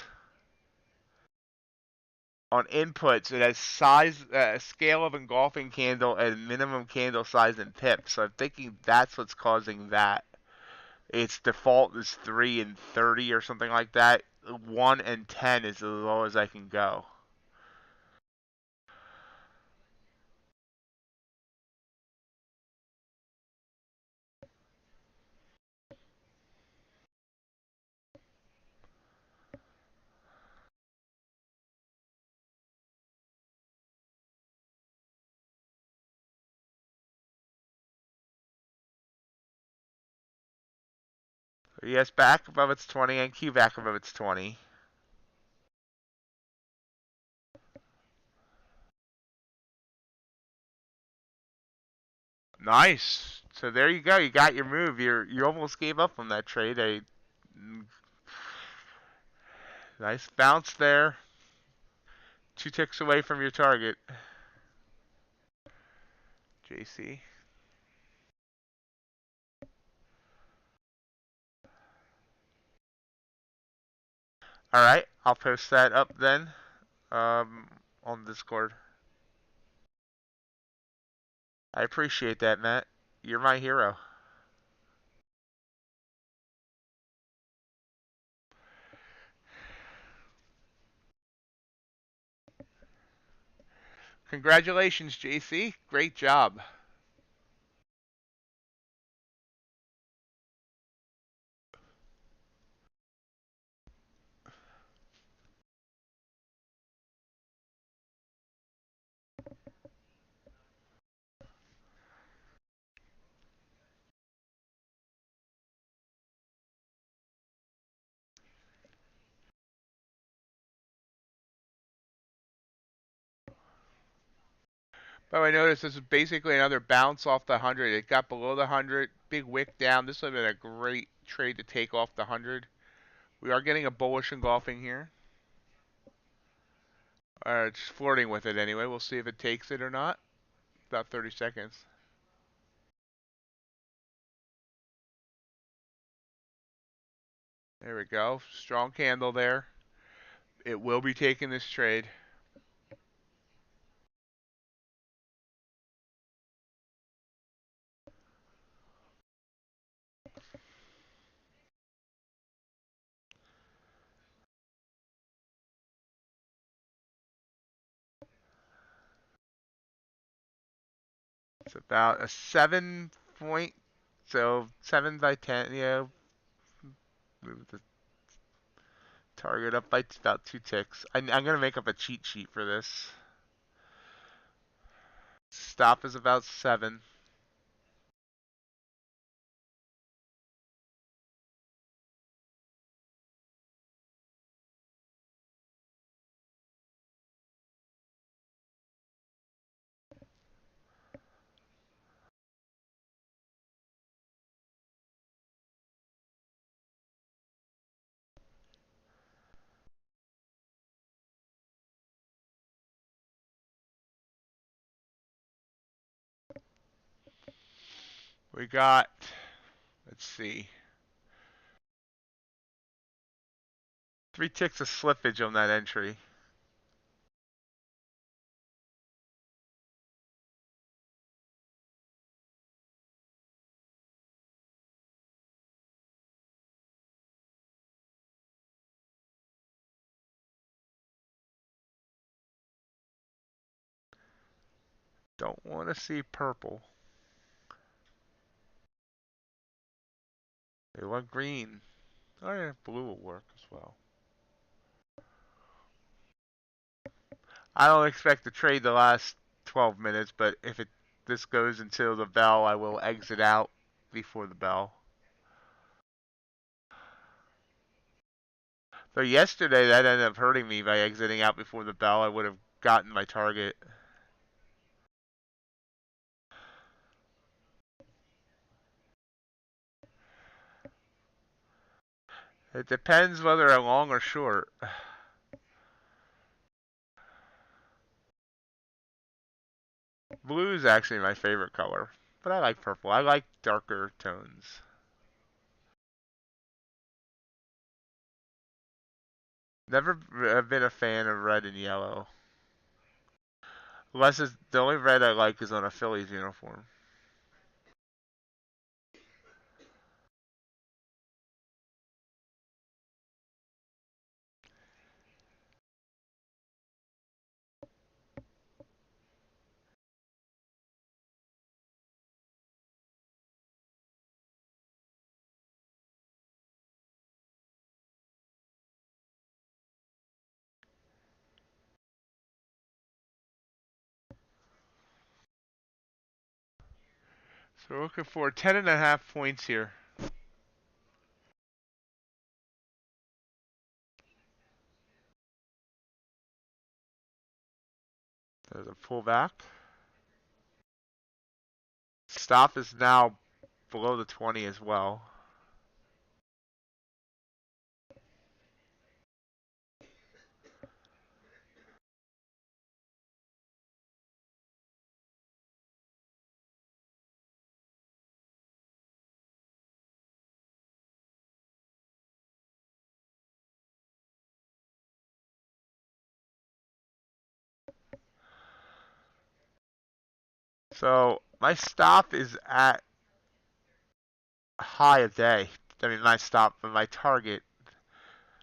on inputs, it has size, scale of engulfing candle, and minimum candle size and pip. So I'm thinking that's what's causing that. Its default is 3 and 30 or something like that. 1 and 10 is as low as I can go. ES back above its 20 and Q back above its 20. Nice. So there you go. You got your move. You almost gave up on that trade. Nice bounce there. 2 ticks away from your target. JC. All right, I'll post that up then on Discord. I appreciate that, Matt. You're my hero. Congratulations, JC. Great job. But I noticed this is basically another bounce off the 100. It got below the 100, big wick down. This would have been a great trade to take off the 100. We are getting a bullish engulfing here. Just flirting with it anyway. We'll see if it takes it or not. About 30 seconds. There we go. Strong candle there. It will be taking this trade. It's about a 7 point, so 7 by 10, move the target up by about 2 ticks. I'm going to make up a cheat sheet for this. Stop is about 7. We got, let's see, 3 ticks of slippage on that entry. Don't want to see purple. They want green. Oh yeah, blue will work as well. I don't expect to trade the last 12 minutes, but if this goes until the bell, I will exit out before the bell. So yesterday that ended up hurting me by exiting out before the bell. I would have gotten my target. It depends whether I'm long or short. Blue is actually my favorite color, but I like purple. I like darker tones. Never have been a fan of red and yellow. Unless it's, the only red I like is on a Phillies uniform. So we're looking for 10.5 points here. There's a pullback. Stop is now below the 20 as well. So my stop is at high of day. I mean, my stop, but my target.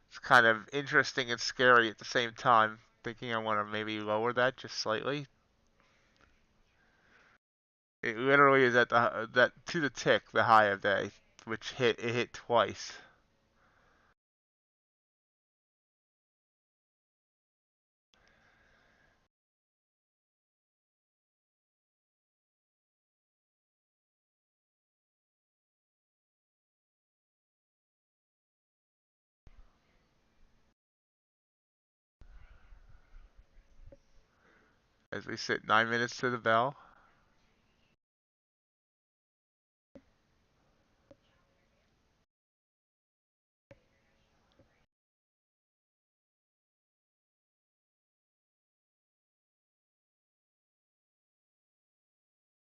It's kind of interesting and scary at the same time. Thinking I want to maybe lower that just slightly. It literally is at that to the tick, the high of day, which hit twice. As we sit 9 minutes to the bell.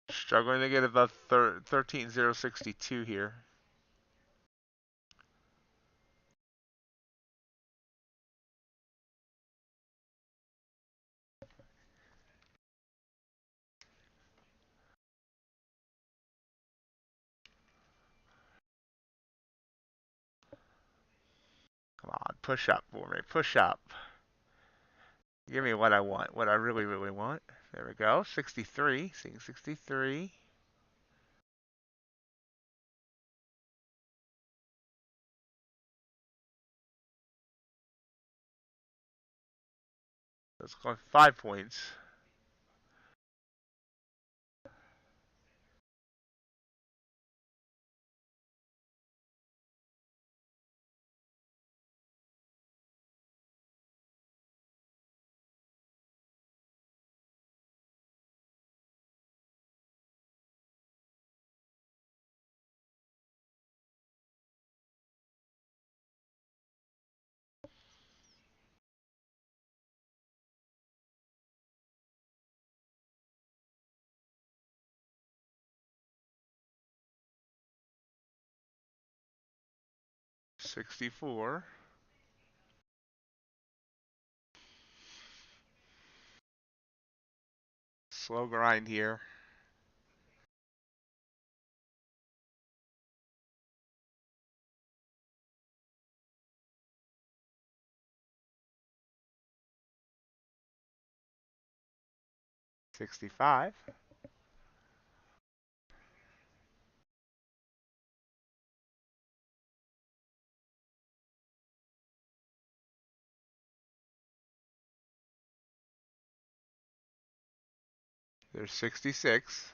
Struggling to get above 13,062 here. Come on, push up for me. Push up. Give me what I want. What I really, really want. There we go. 63. Seeing 63. Let's go 5 points. 64. Slow grind here. $65. There's 66.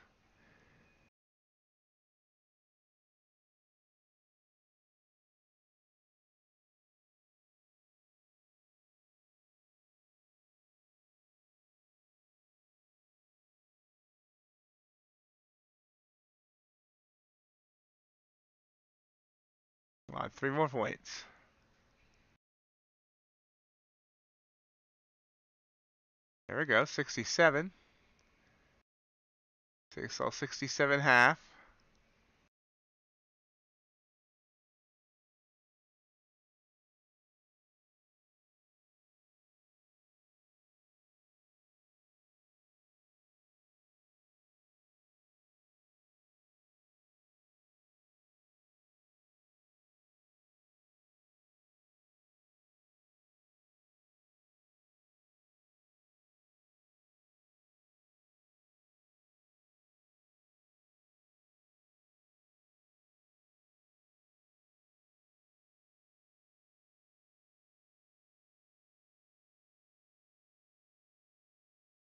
Come on, 3 more points. There we go, 67. So 67 half.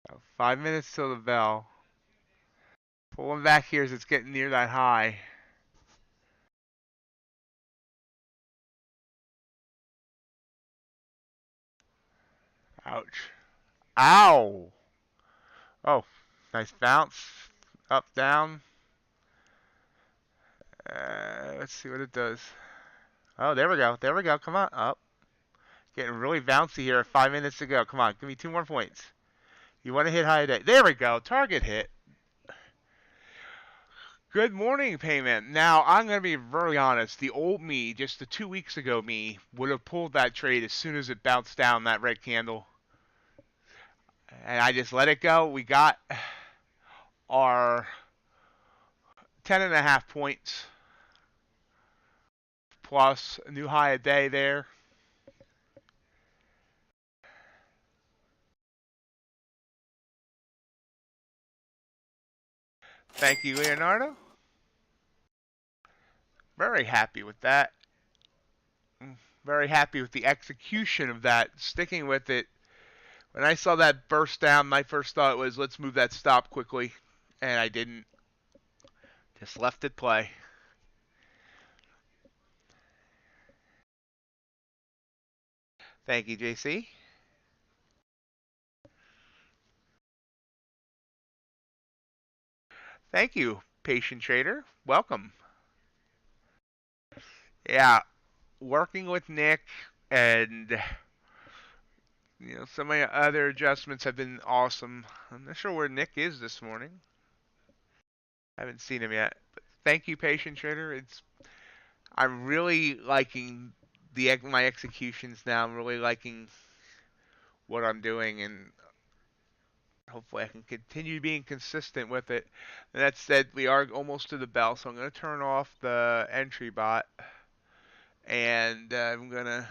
So 5 minutes till the bell. Pulling back here as it's getting near that high. Ouch. Ow! Oh, nice bounce. Up, down. Let's see what it does. Oh, there we go. There we go. Come on. Up. Getting really bouncy here. 5 minutes to go. Come on. Give me 2 more points. You want to hit high today. There we go. Target hit. Good morning, payment. Now, I'm going to be very honest. The old me, just the 2 weeks ago me, would have pulled that trade as soon as it bounced down that red candle. And I just let it go. We got our 10.5 points plus a new high a day there. Thank you, Leonardo. Very happy with that. Very happy with the execution of that, sticking with it. When I saw that burst down, my first thought was, let's move that stop quickly. And I didn't. Just left it play. Thank you, JC. Thank you, patient trader. Welcome. Yeah, working with Nick and some of my other adjustments have been awesome. I'm not sure where Nick is this morning. I haven't seen him yet. But thank you, patient trader. I'm really liking my executions now. I'm really liking what I'm doing, and hopefully I can continue being consistent with it. And that said, we are almost to the bell, so I'm going to turn off the entry bot, and I'm going to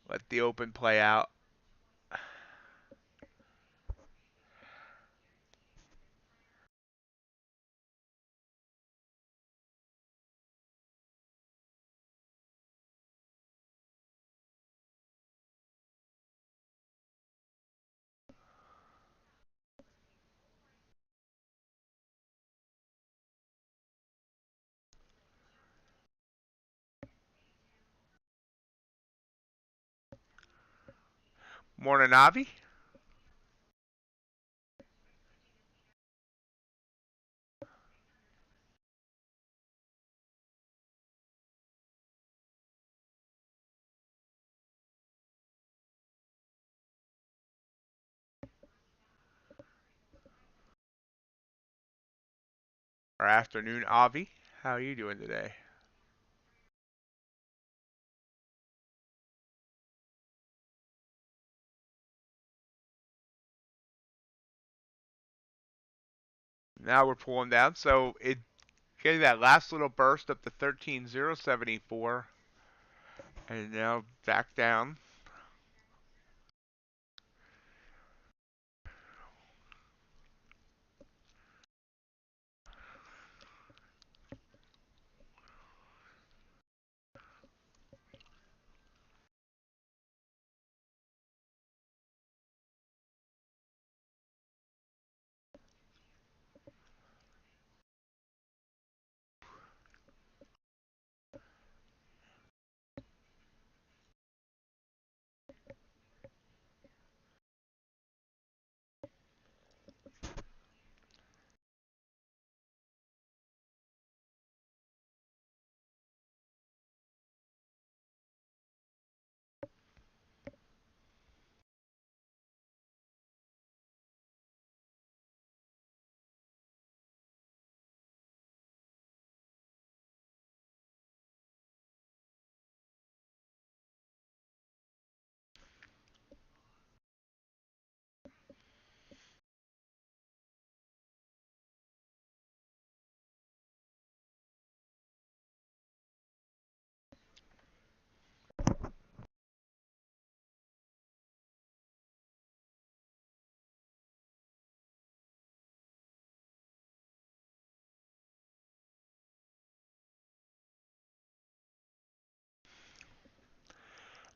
let the open play out. Morning, Avi. Or afternoon, Avi. How are you doing today? Now we're pulling down, so it getting that last little burst up to 13,074, and now back down.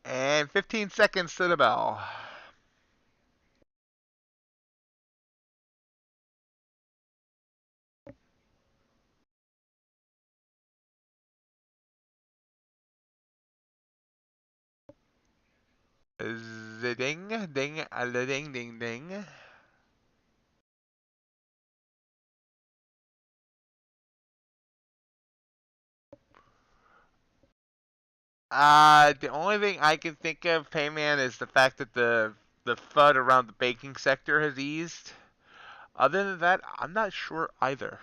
And 15 seconds to the bell. Ding, ding, ding, ding, ding. The only thing I can think of, Payman, is the fact that the FUD around the banking sector has eased. Other than that, I'm not sure either.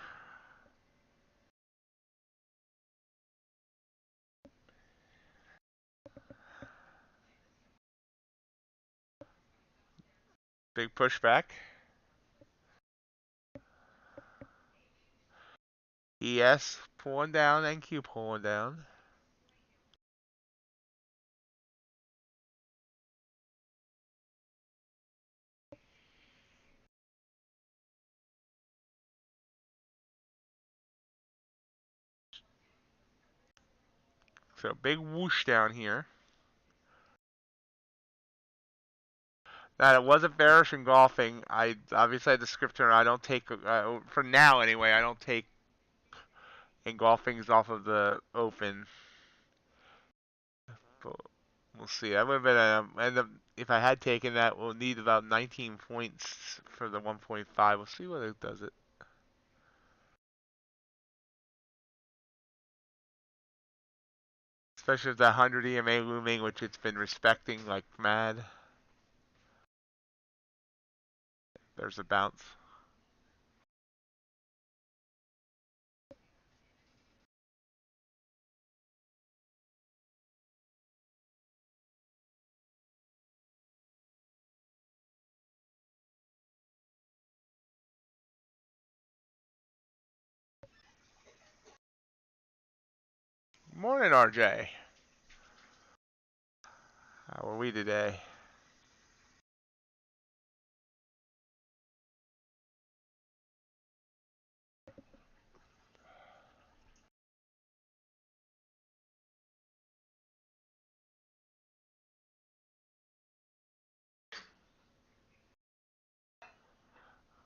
Big pushback. ES pulling down, NQ pulling down. So big whoosh down here. Now it wasn't bearish engulfing. I obviously had the script turn. I don't take for now anyway. I don't take engulfings off of the open. But we'll see. I would have been and if I had taken that, we'll need about 19 points for the 1.5. We'll see what it does it. Especially with the 100 EMA looming, which it's been respecting like mad. There's a bounce. Morning, RJ. How are we today?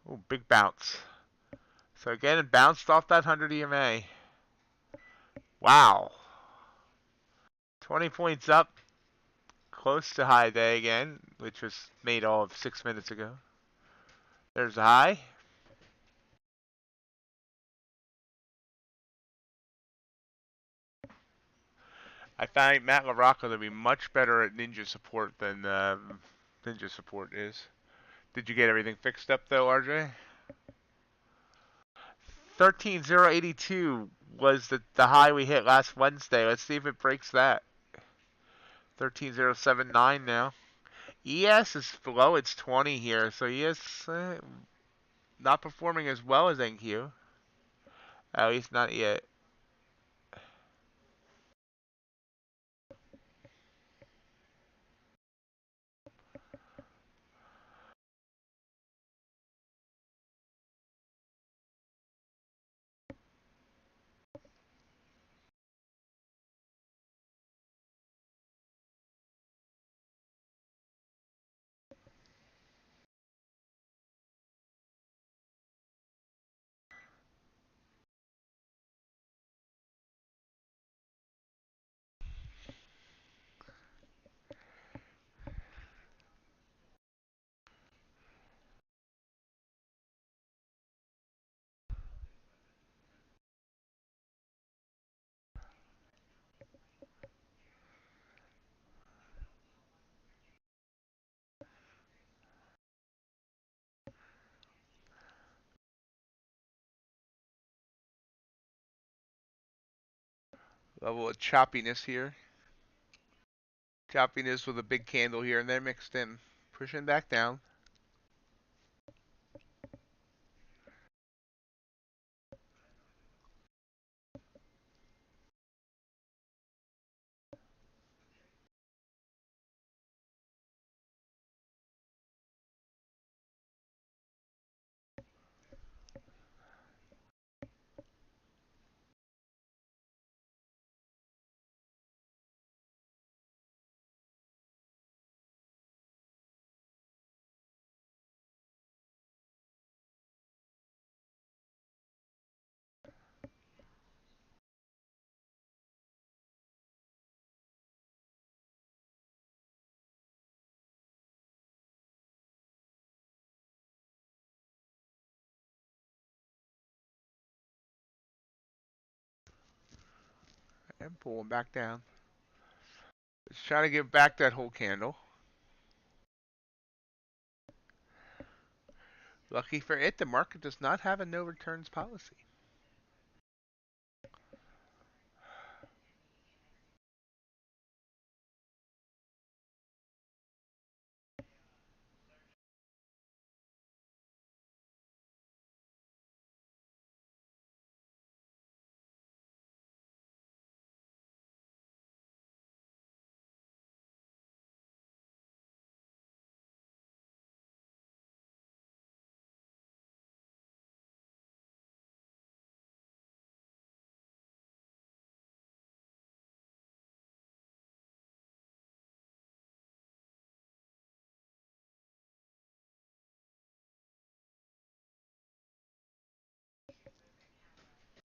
Oh, big bounce. So again, it bounced off that 100 EMA. Wow. 20 points up. Close to high day again, which was made all of 6 minutes ago. There's the high. I find Matt LaRocca to be much better at Ninja support than Ninja support is. Did you get everything fixed up though, RJ? 13,082 was the high we hit last Wednesday. Let's see if it breaks that. 13,079 now. ES is below its 20 here, so ES Not performing as well as NQ. At least not yet. Level of choppiness here. Choppiness with a big candle here and then mixed in. Pushing back down. And pulling back down. It's trying to give back that whole candle. Lucky for it, the market does not have a no returns policy.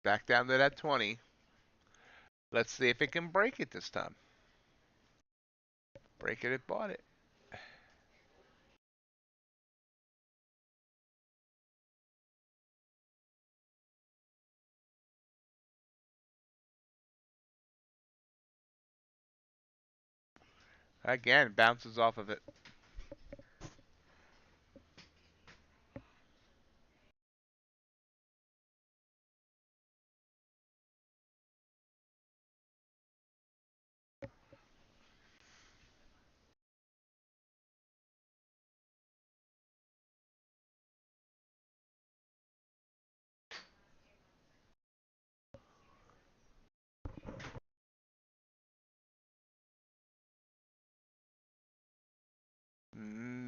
Back down to that 20. Let's see if it can break it this time. Break it, it bought it. Again, bounces off of it.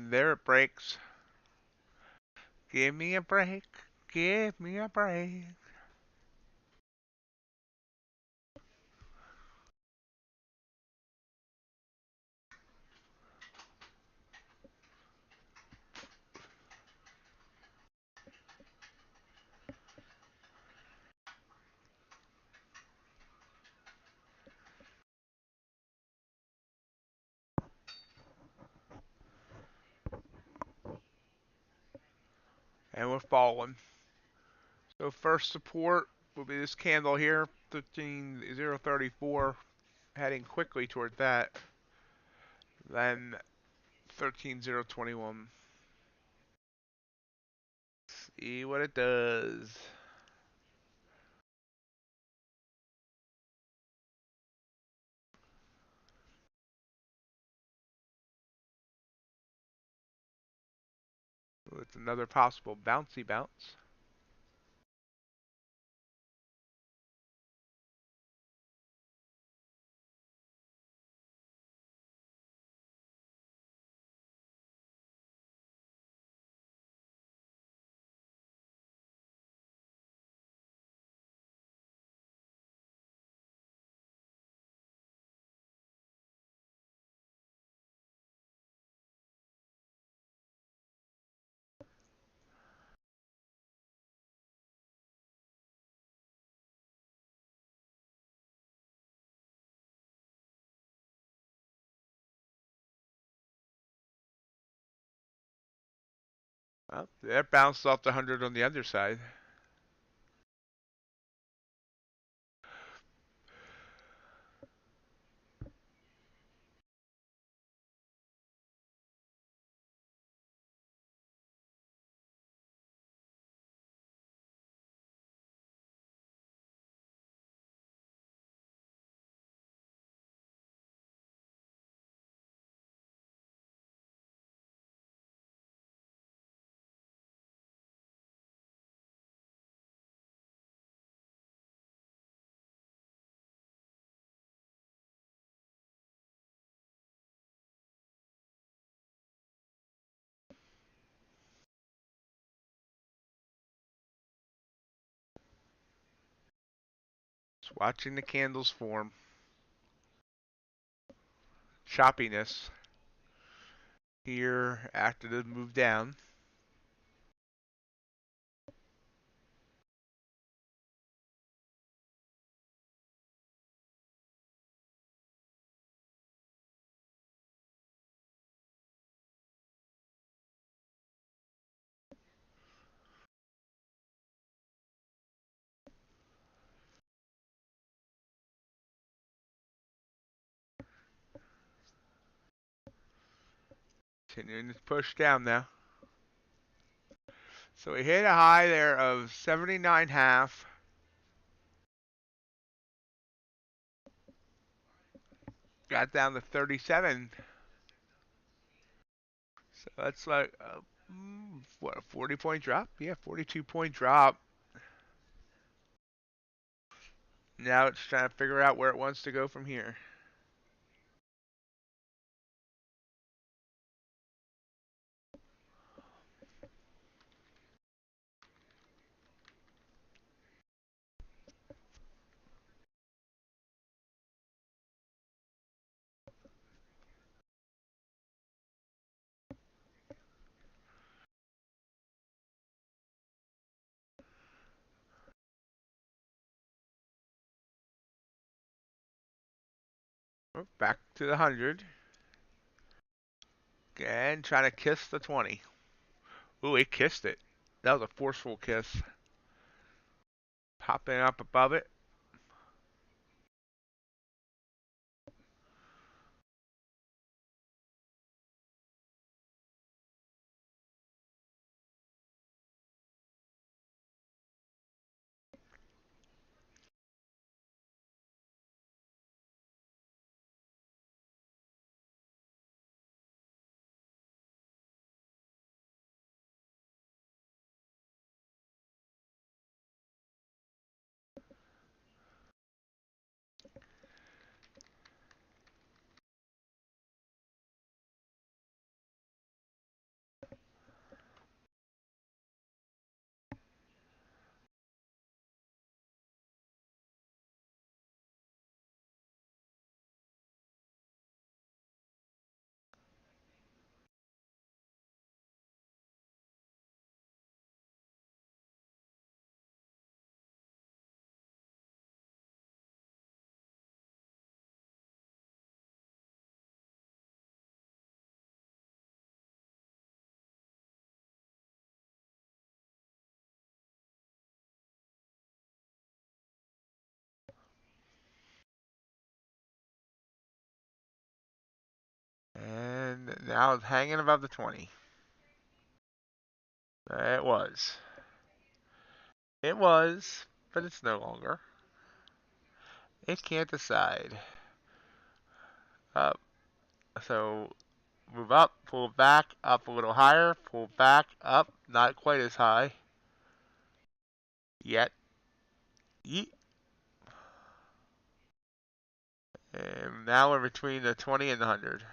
There it breaks. Give me a break. Give me a break. And we're falling. So first support will be this candle here, 13,034, heading quickly toward that. Then 13,021. See what it does. It's another possible bouncy bounce. Well, that bounced off the 100 on the other side. Just watching the candles form. Choppiness here after the move down. Continuing to push down now. So we hit a high there of 79.5. Got down to 37. So that's like, what, a 40-point drop? Yeah, 42-point drop. Now it's trying to figure out where it wants to go from here. Oh, back to the 100. And trying to kiss the 20. Ooh, it kissed it. That was a forceful kiss. Popping up above it. And now it's hanging above the 20. It was. It was, but it's no longer. It can't decide. Uh, so Move up, pull back, up a little higher, pull back, up, not quite as high yet. Yeet. And now we're between the 20 and the 100.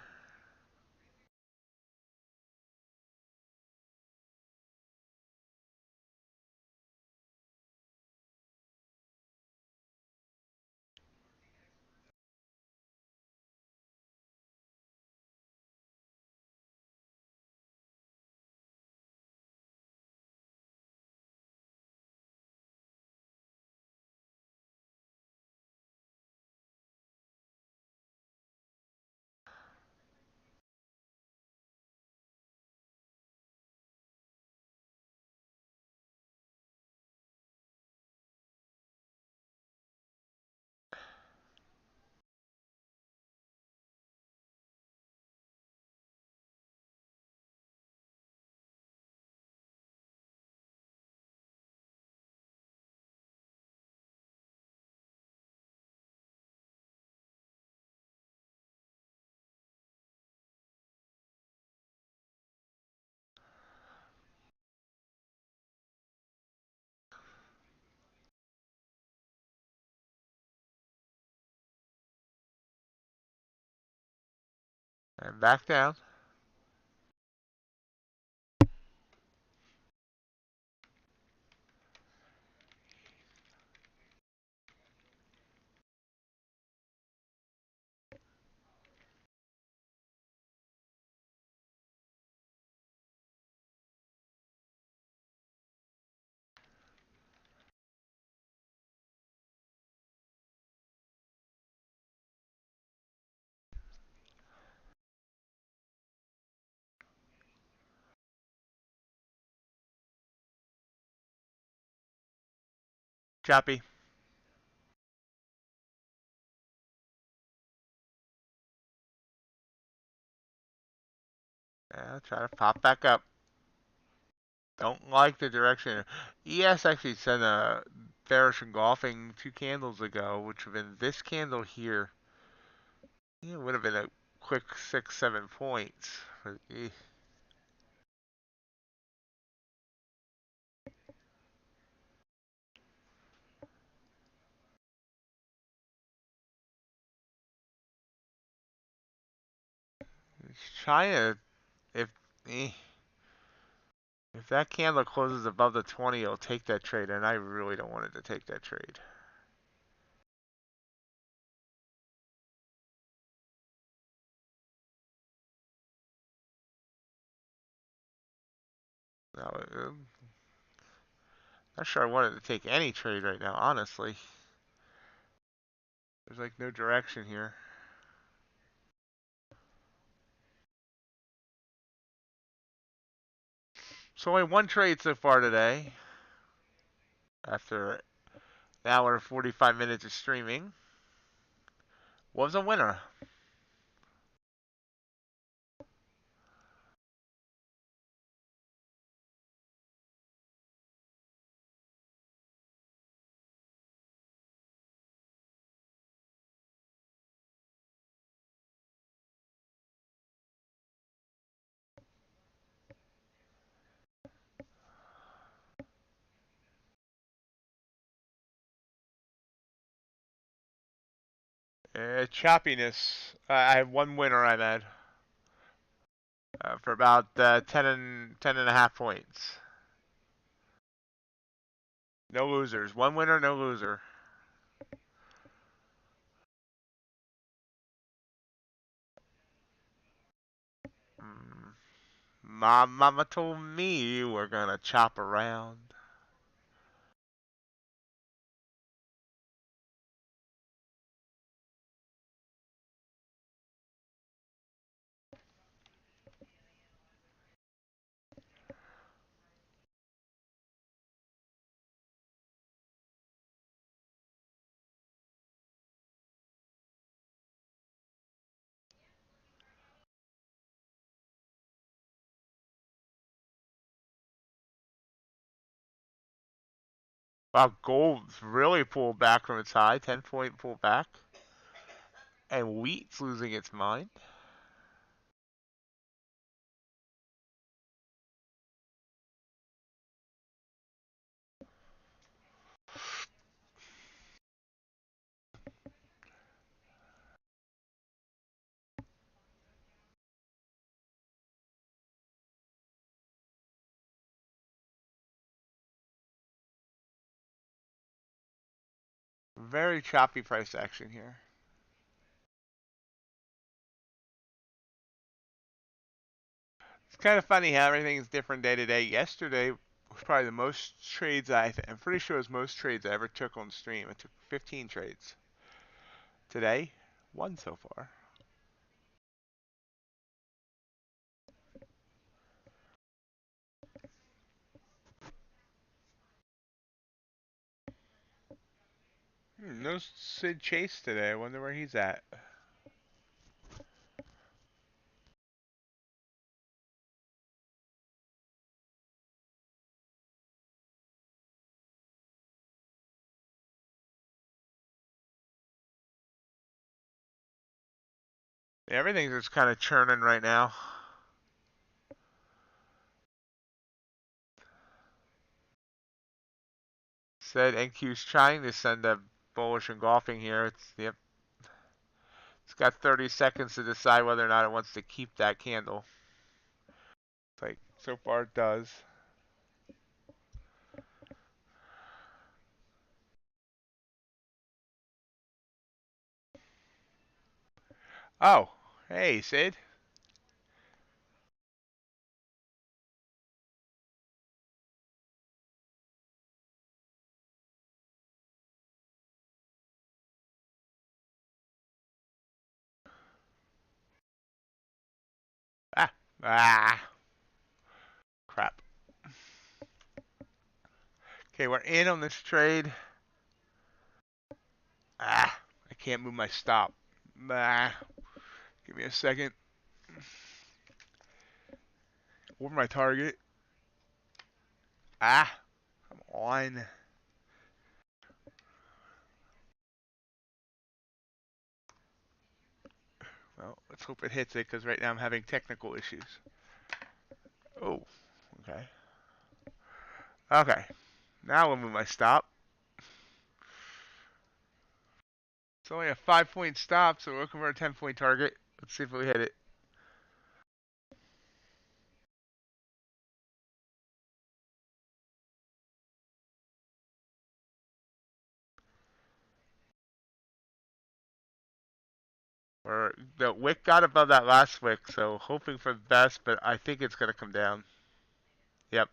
And back down. Choppy. Yeah, try to pop back up. Don't like the direction. ES actually sent a bearish engulfing 2 candles ago, which would have been this candle here. It would have been a quick 6, 7 points. But, trying to, if eh, if that candle closes above the 20, it'll take that trade, and I really don't want it to take that trade. No, not sure I wanted to take any trade right now, honestly. There's like no direction here. So only one trade so far today. After an hour and 45 minutes of streaming, was a winner. Choppiness. I have one winner I'm at for about 10 and a half points. No losers. One winner, no loser. Mm, my mama told me we're gonna chop around. Wow, gold's really pulled back from its high, 10-point pullback. And wheat's losing its mind. Very choppy price action here. It's kind of funny how everything's different day to day. Yesterday was probably the most trades I'm pretty sure it was most trades I ever took on stream. I took 15 trades. Today, one so far. No Sid Chase today. I wonder where he's at. Everything's just kind of churning right now. Said NQ's trying to send a bullish engulfing here. Yep. It's got 30 seconds to decide whether or not it wants to keep that candle. It's like so far it does. Oh, hey Sid. Ah, ah, crap. Okay, we're in on this trade. Ah, I can't move my stop. Ah, give me a second. Over my target. Ah, come on. Well, let's hope it hits it because right now I'm having technical issues. Oh, okay. Okay, now we'll move my stop. It's only a 5-point stop, so we're looking for a 10-point target. Let's see if we hit it. Or the wick got above that last wick, so hoping for the best, but I think it's gonna come down. Yep.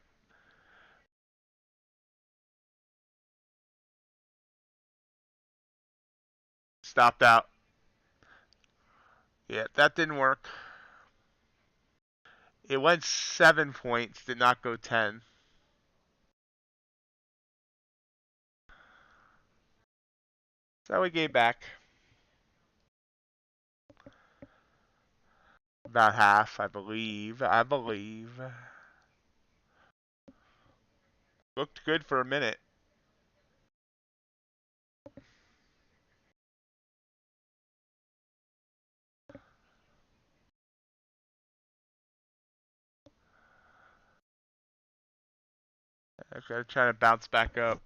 Stopped out. Yeah, that didn't work. It went 7 points, did not go 10. So we gave back about half, I believe. Looked good for a minute. I gotta try to bounce back up.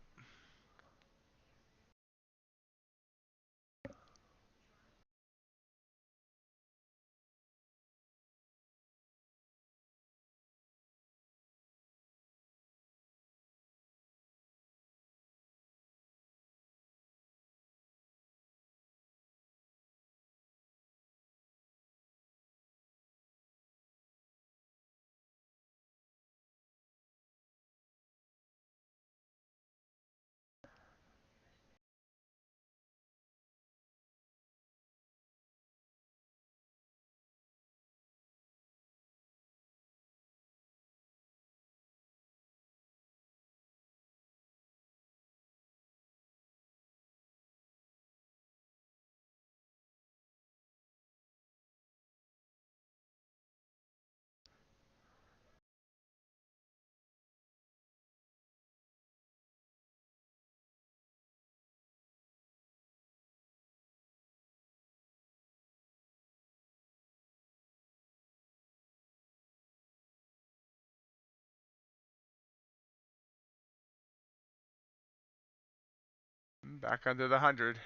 Back under the 100.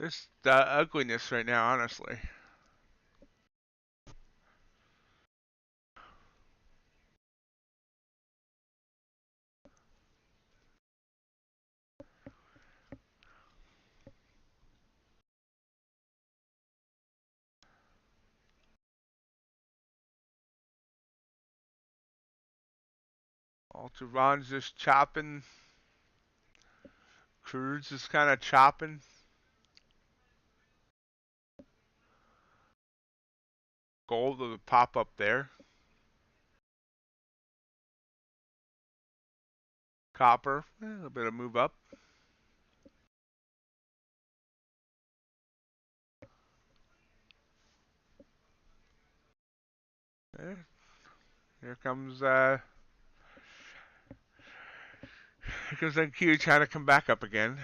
This the ugliness right now, honestly. Ultraron's just chopping. Crude's just kind of chopping. Gold will pop up there. Copper, a little bit of move up. There, here comes NQ trying to come back up again.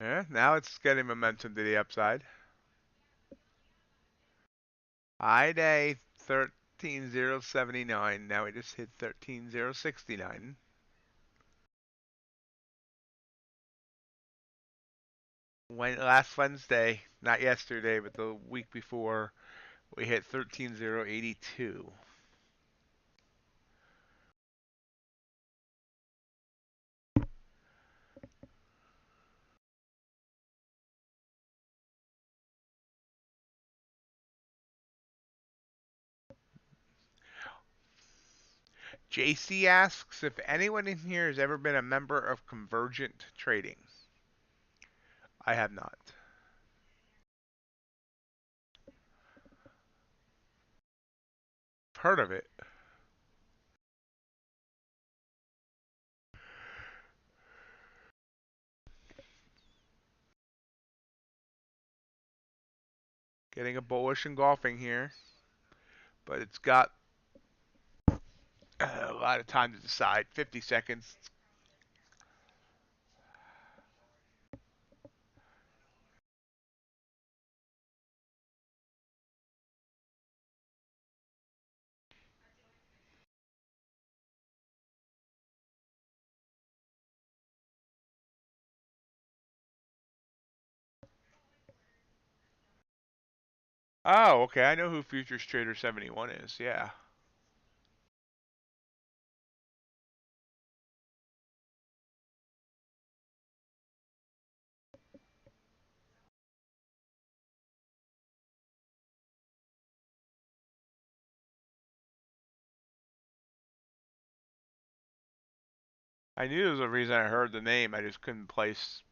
Yeah, now it's getting momentum to the upside. High day 13,079. Now we just hit 13,069. Last Wednesday, not yesterday, but the week before, we hit 13,082. JC asks if anyone in here has ever been a member of Convergent Trading. I have not. Heard of it. Getting a bullish engulfing here, but it's got a lot of time to decide. 50 seconds. Oh, okay. I know who Futures Trader 71 is. Yeah. I knew there was a reason I heard the name. I just couldn't place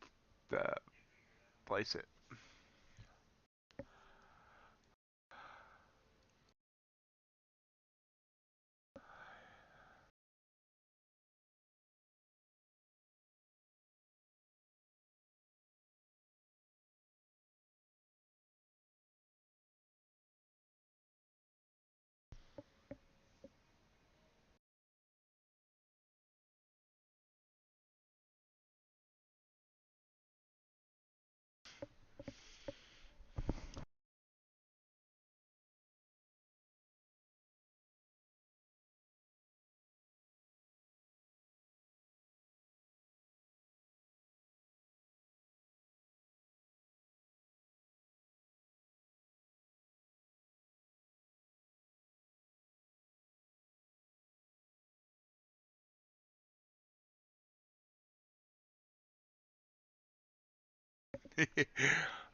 it.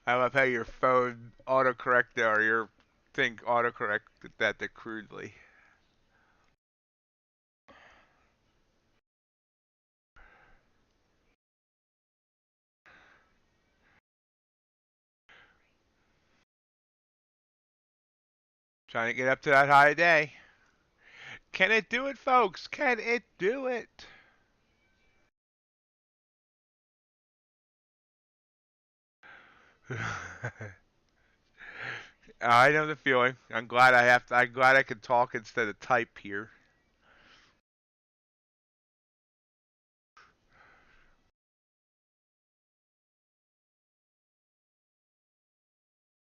I love how your phone autocorrect or your thing autocorrect that to crudely. Trying to get up to that high day. Can it do it, folks? Can it do it? I know the feeling. I'm glad I have to, I'm glad I can talk instead of type here.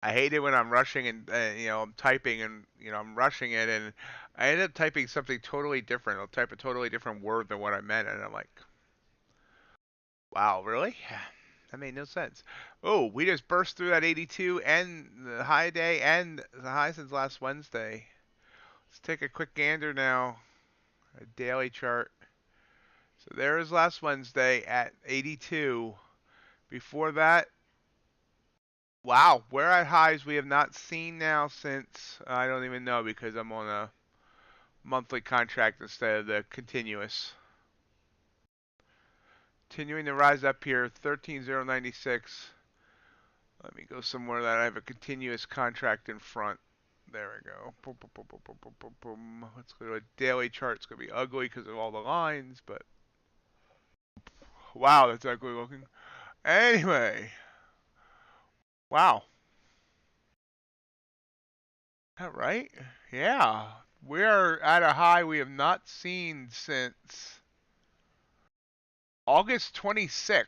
I hate it when I'm rushing and I'm typing and I'm rushing it and I end up typing something totally different. I'll type a totally different word than what I meant and I'm like, wow, really? That made no sense. Oh, we just burst through that 82 and the high day and the high since last Wednesday. Let's take a quick gander now. A daily chart. So there's last Wednesday at 82. Before that, wow, we're at highs we have not seen now since I don't even know because I'm on a monthly contract instead of the continuous. Continuing to rise up here, 13,096. Let me go somewhere that I have a continuous contract in front. There we go. Boom, boom, boom, boom, boom, boom, boom, boom. Let's go to a daily chart. It's going to be ugly because of all the lines, but wow, that's ugly looking. Anyway, wow. Is that right? Yeah. We're at a high we have not seen since August 26th.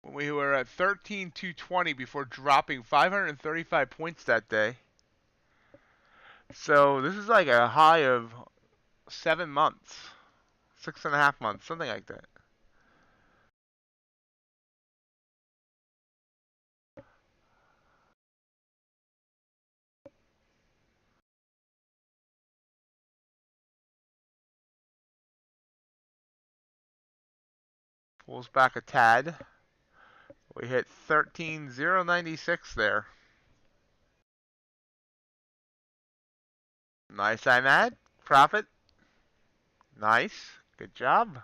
When we were at 13,220 before dropping 535 points that day. So this is like a high of 7 months, 6.5 months, something like that. Pulls back a tad. We hit 13,096 there. Nice, I'm at profit. Nice, good job.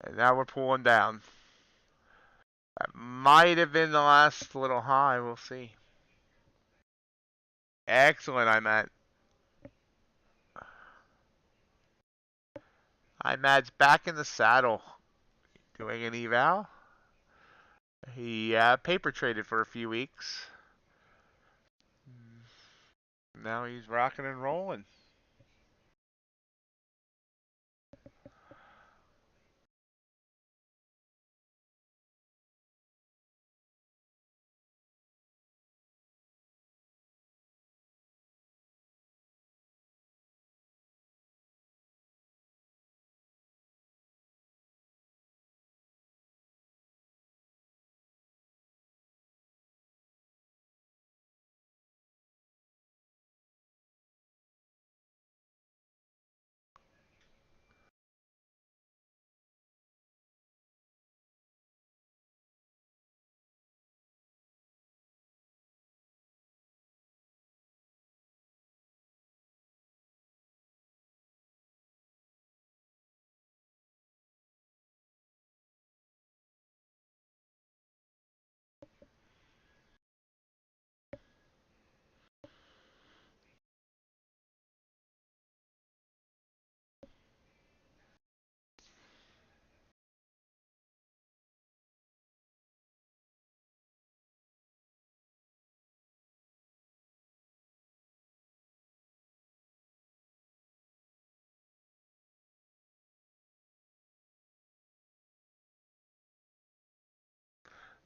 And now we're pulling down. That might have been the last little high. We'll see. Excellent, I'm Imad's back in the saddle. Doing an eval. He paper traded for a few weeks. Now he's rocking and rolling.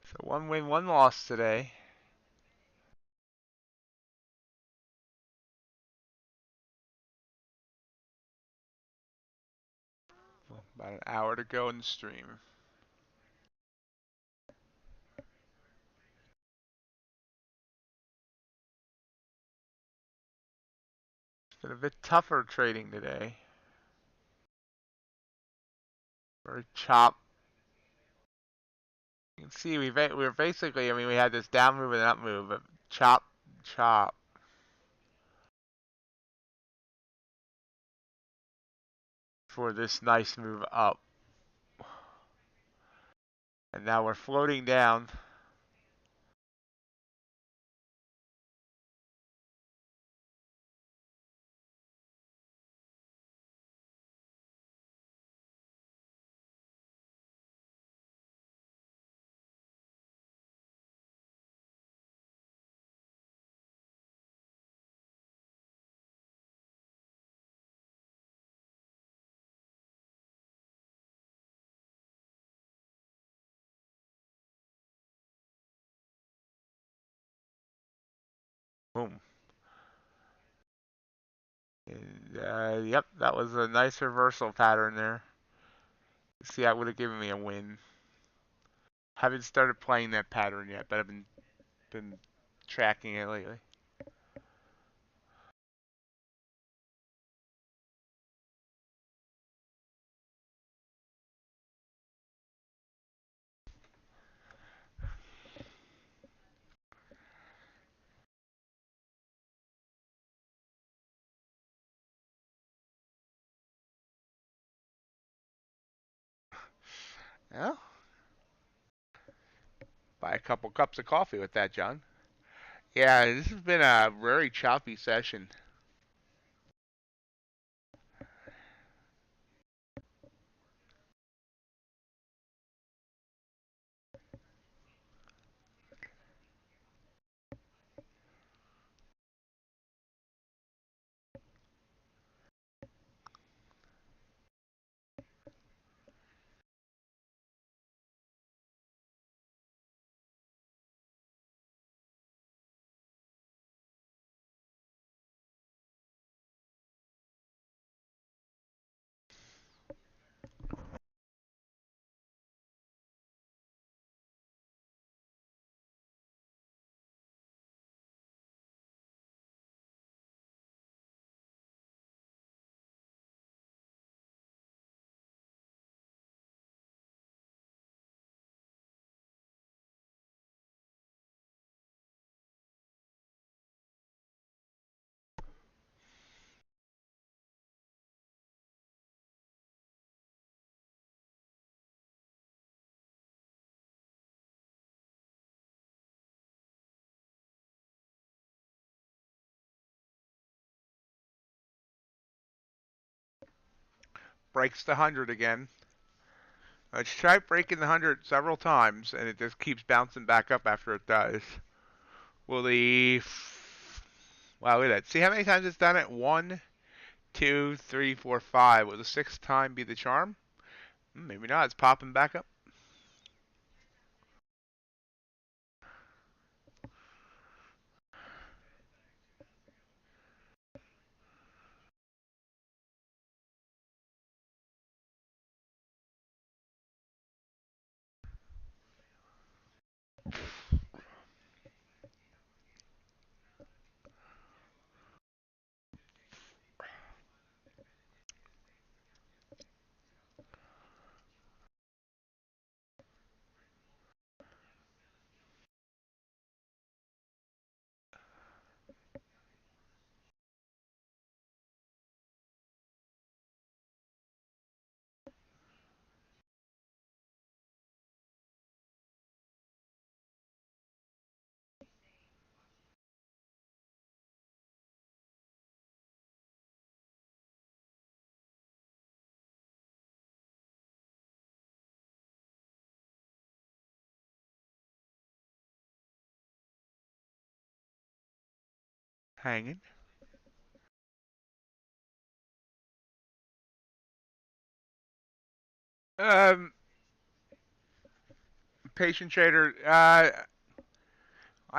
So one win, one loss today. About an hour to go in the stream. Been a bit tougher trading today. Very chop. You can see we were basically, I mean, we had this down move and up move, but chop, chop. For this nice move up. And now we're floating down. Boom. And, yep, that was a nice reversal pattern there. See, that would have given me a win. Haven't started playing that pattern yet, but I've been tracking it lately. Yeah. Buy a couple cups of coffee with that, John. Yeah, this has been a very choppy session. Breaks the 100 again. Let's try breaking the 100 several times, and it just keeps bouncing back up after it does. Will the... Wow, look at that. See how many times it's done it? 1, 2, 3, 4, 5. Will the sixth time be the charm? Maybe not. It's popping back up. Hanging. Um, Patient trader. I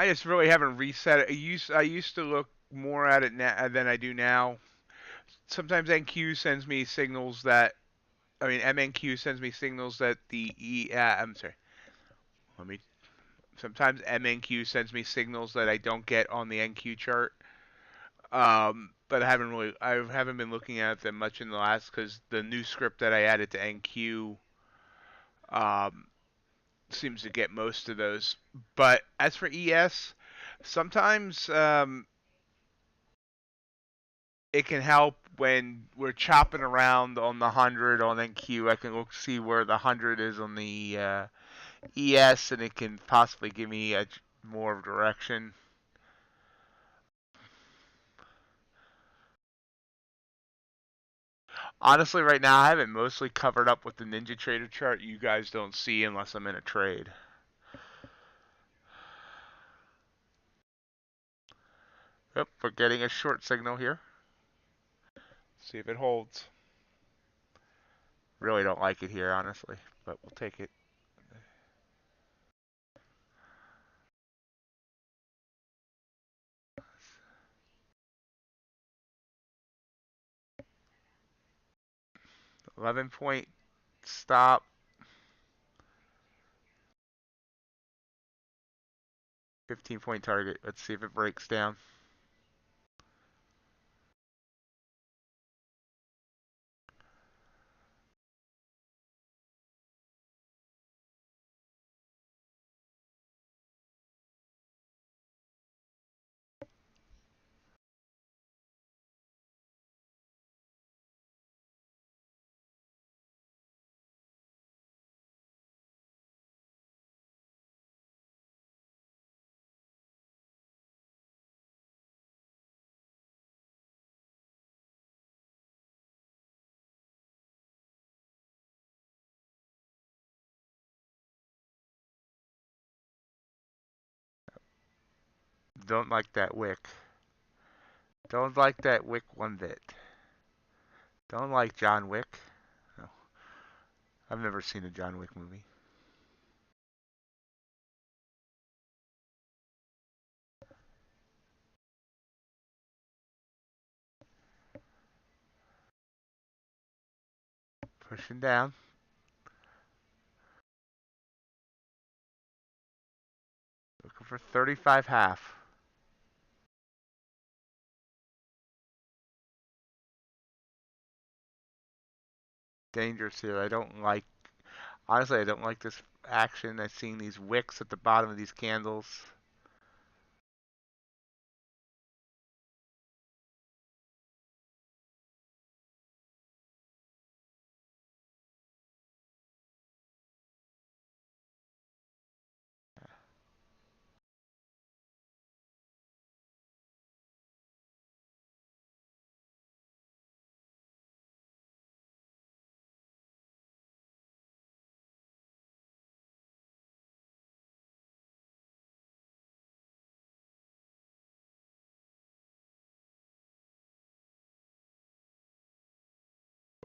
just really haven't reset it. I used to look more at it now than I do now. Sometimes NQ sends me signals that I mean MNQ sends me signals that the I'm sorry. Let me. Sometimes MNQ sends me signals that I don't get on the NQ chart. but I haven't been looking at them much in the last because the new script that I added to NQ um, seems to get most of those. But as for ES, sometimes it can help when we're chopping around on the 100 on NQ. I can look see where the 100 is on the ES, and it can possibly give me more direction. Honestly, right now I have it mostly covered up with the NinjaTrader chart you guys don't see unless I'm in a trade. Yep, we're getting a short signal here. See if it holds. Really don't like it here, honestly, but we'll take it. 11-point stop. 15-point target. Let's see if it breaks down. Don't like that wick. Don't like that wick one bit. Don't like John Wick. No, I've never seen a John Wick movie. Pushing down. Looking for 35 half. Dangerous here. Honestly, I don't like this action. I'm seeing these wicks at the bottom of these candles.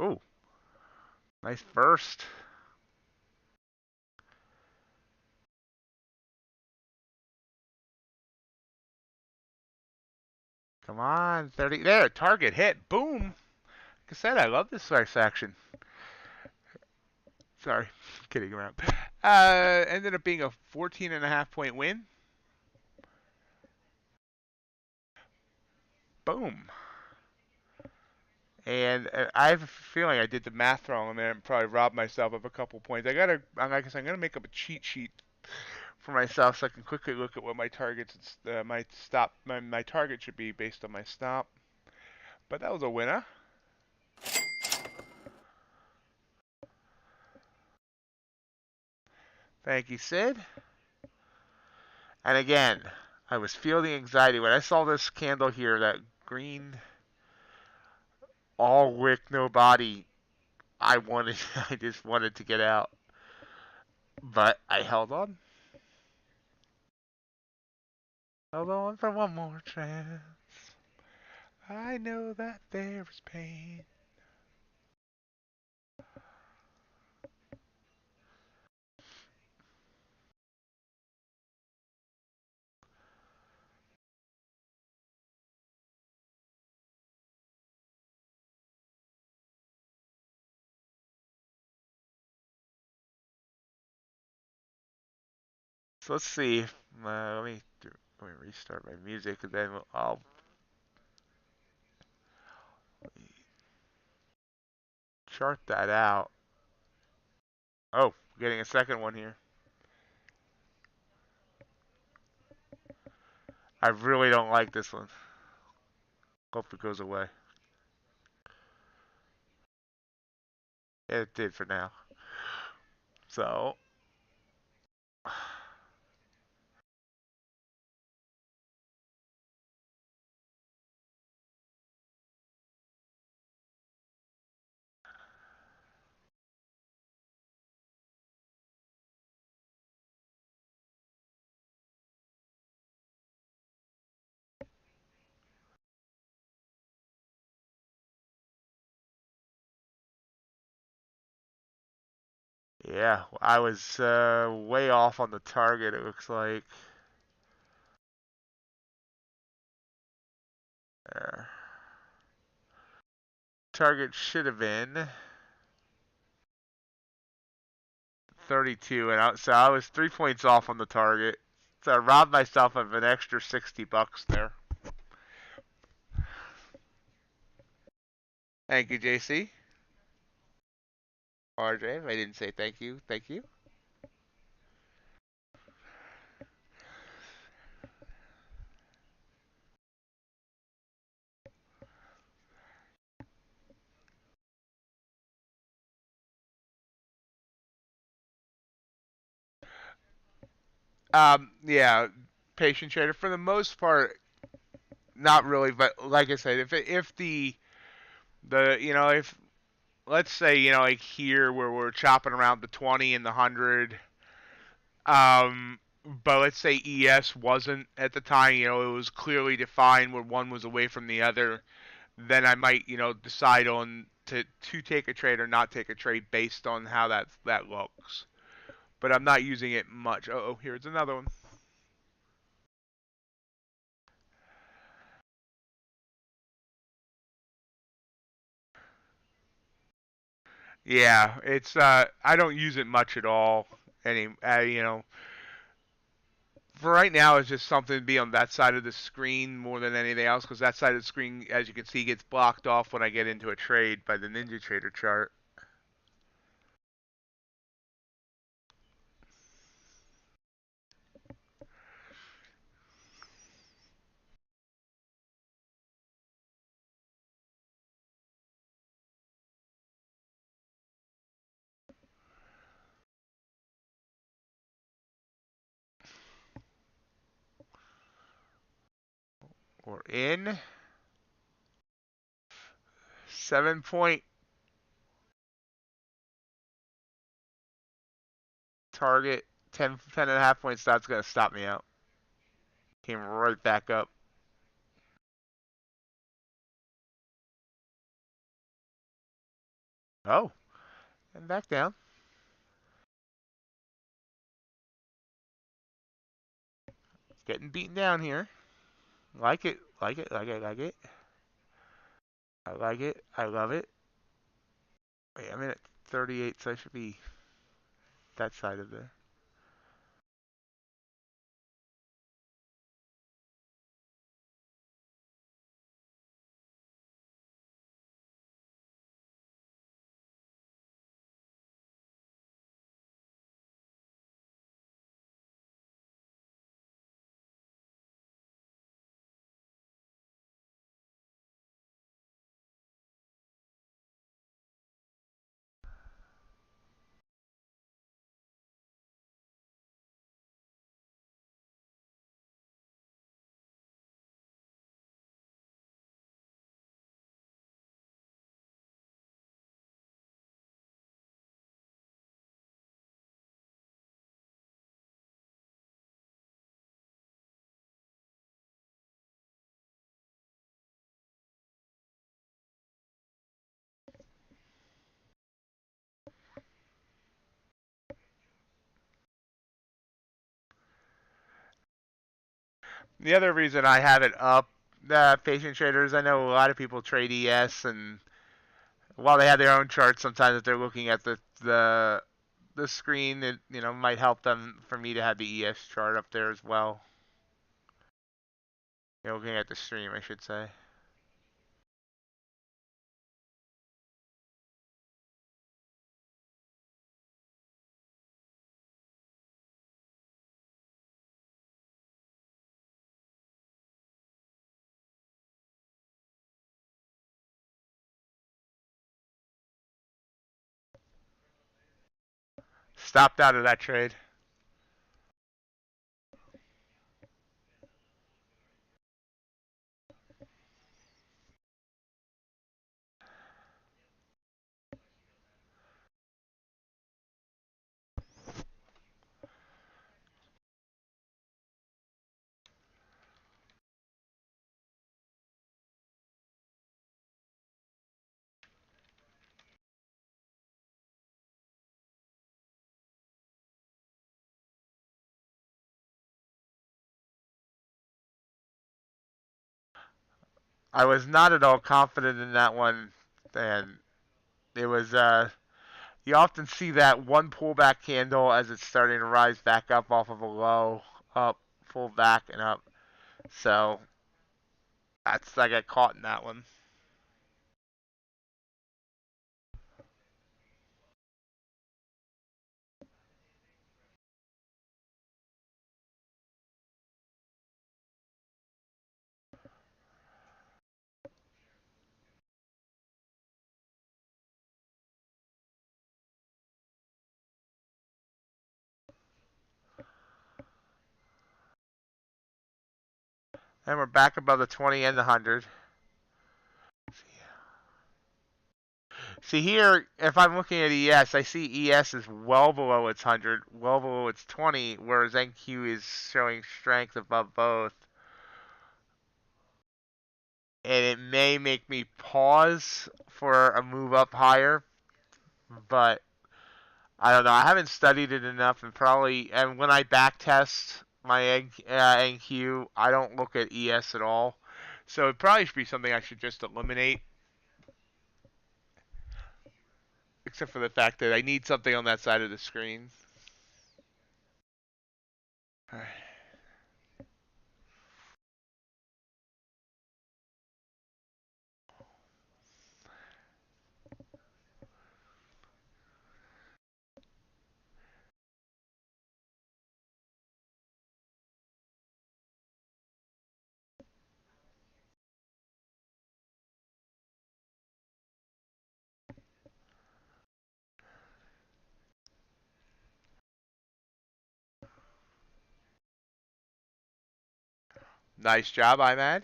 Oh, nice burst. Come on, 30. There, target hit. Boom. Like I said, I love this price action. Sorry, kidding around. Ended up being a 14.5 point win. Boom. And I have a feeling I did the math wrong and then probably robbed myself of a couple points. Like I said, I'm gonna make up a cheat sheet for myself so I can quickly look at what my targets, my target should be based on my stop. But that was a winner. Thank you, Sid. And again, I was feeling anxiety when I saw this candle here, that green all wick, no body. I just wanted to get out, but I held on. Held on for one more chance. I know that there is pain. So let's see. Let me restart my music, and then I'll chart that out. Oh, getting a second one here. I really don't like this one. Hope it goes away. It did for now. So, yeah, I was way off on the target, it looks like. There. Target should have been 32, and so I was 3 points off on the target. So I robbed myself of an extra $60 there. Thank you, JC. RJ, if I didn't say thank you, thank you. Yeah, patient trader for the most part, not really, but like I said, if the if let's say like here where we're chopping around the 20 and the 100, but let's say ES wasn't at the time, it was clearly defined where one was away from the other, then I might decide on to take a trade or not take a trade based on how that looks. But I'm not using it much. Oh, here's another one. Yeah, it's I don't use it much at all. For right now, it's just something to be on that side of the screen more than anything else, because that side of the screen, as you can see, gets blocked off when I get into a trade by the NinjaTrader chart. We're in 7 point target, 10.5 points. That's gonna stop me out. Came right back up. Oh, and back down. Getting beaten down here. Like it, like it, like it, like it. I like it. I love it. Wait, I'm in at 38, so I should be that side of the. The other reason I have it up, patient traders, I know a lot of people trade ES, and while they have their own charts, sometimes if they're looking at the screen, it might help them for me to have the ES chart up there as well. Looking at the stream, I should say. Stopped out of that trade. I was not at all confident in that one, and it was. You often see that one pullback candle as it's starting to rise back up off of a low, up, pull back and up. So I got caught in that one. And we're back above the 20 and the 100. See here, if I'm looking at ES, I see ES is well below its 100, well below its 20, whereas NQ is showing strength above both. And it may make me pause for a move up higher, but I don't know. I haven't studied it enough, and when I back test my NQ, I don't look at ES at all. So it probably should be something I should just eliminate, except for the fact that I need something on that side of the screen. Nice job, Imad.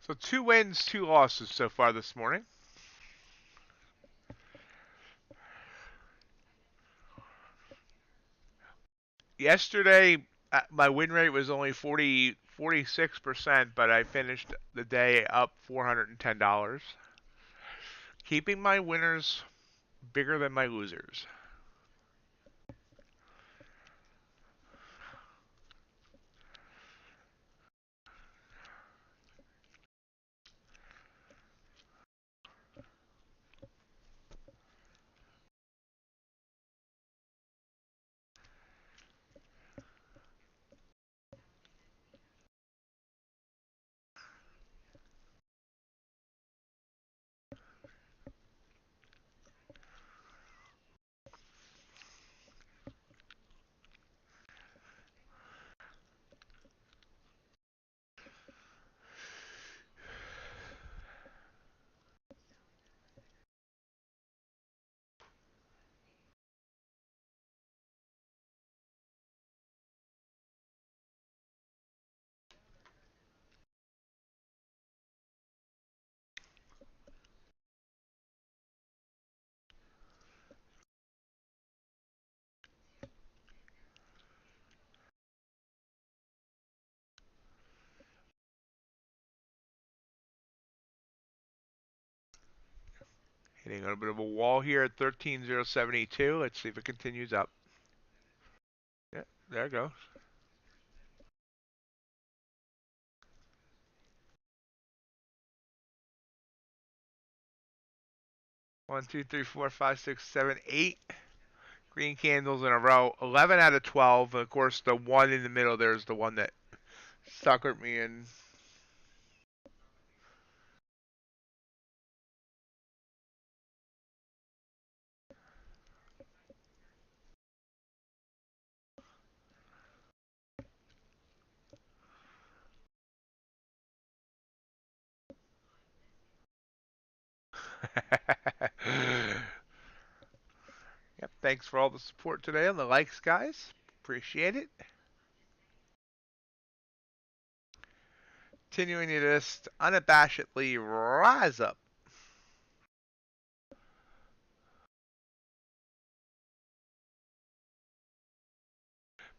So 2 wins, 2 losses so far this morning. Yesterday, my win rate was only 46%, but I finished the day up $410. Keeping my winners bigger than my losers. Hitting a little bit of a wall here at 13,072. Let's see if it continues up. Yeah, there it goes. 1, 2, 3, 4, 5, 6, 7, 8 green candles in a row. 11 out of 12. And of course, the one in the middle there is the one that suckered me in. Yep, thanks for all the support today and the likes, guys. Appreciate it. Continuing to just unabashedly rise up.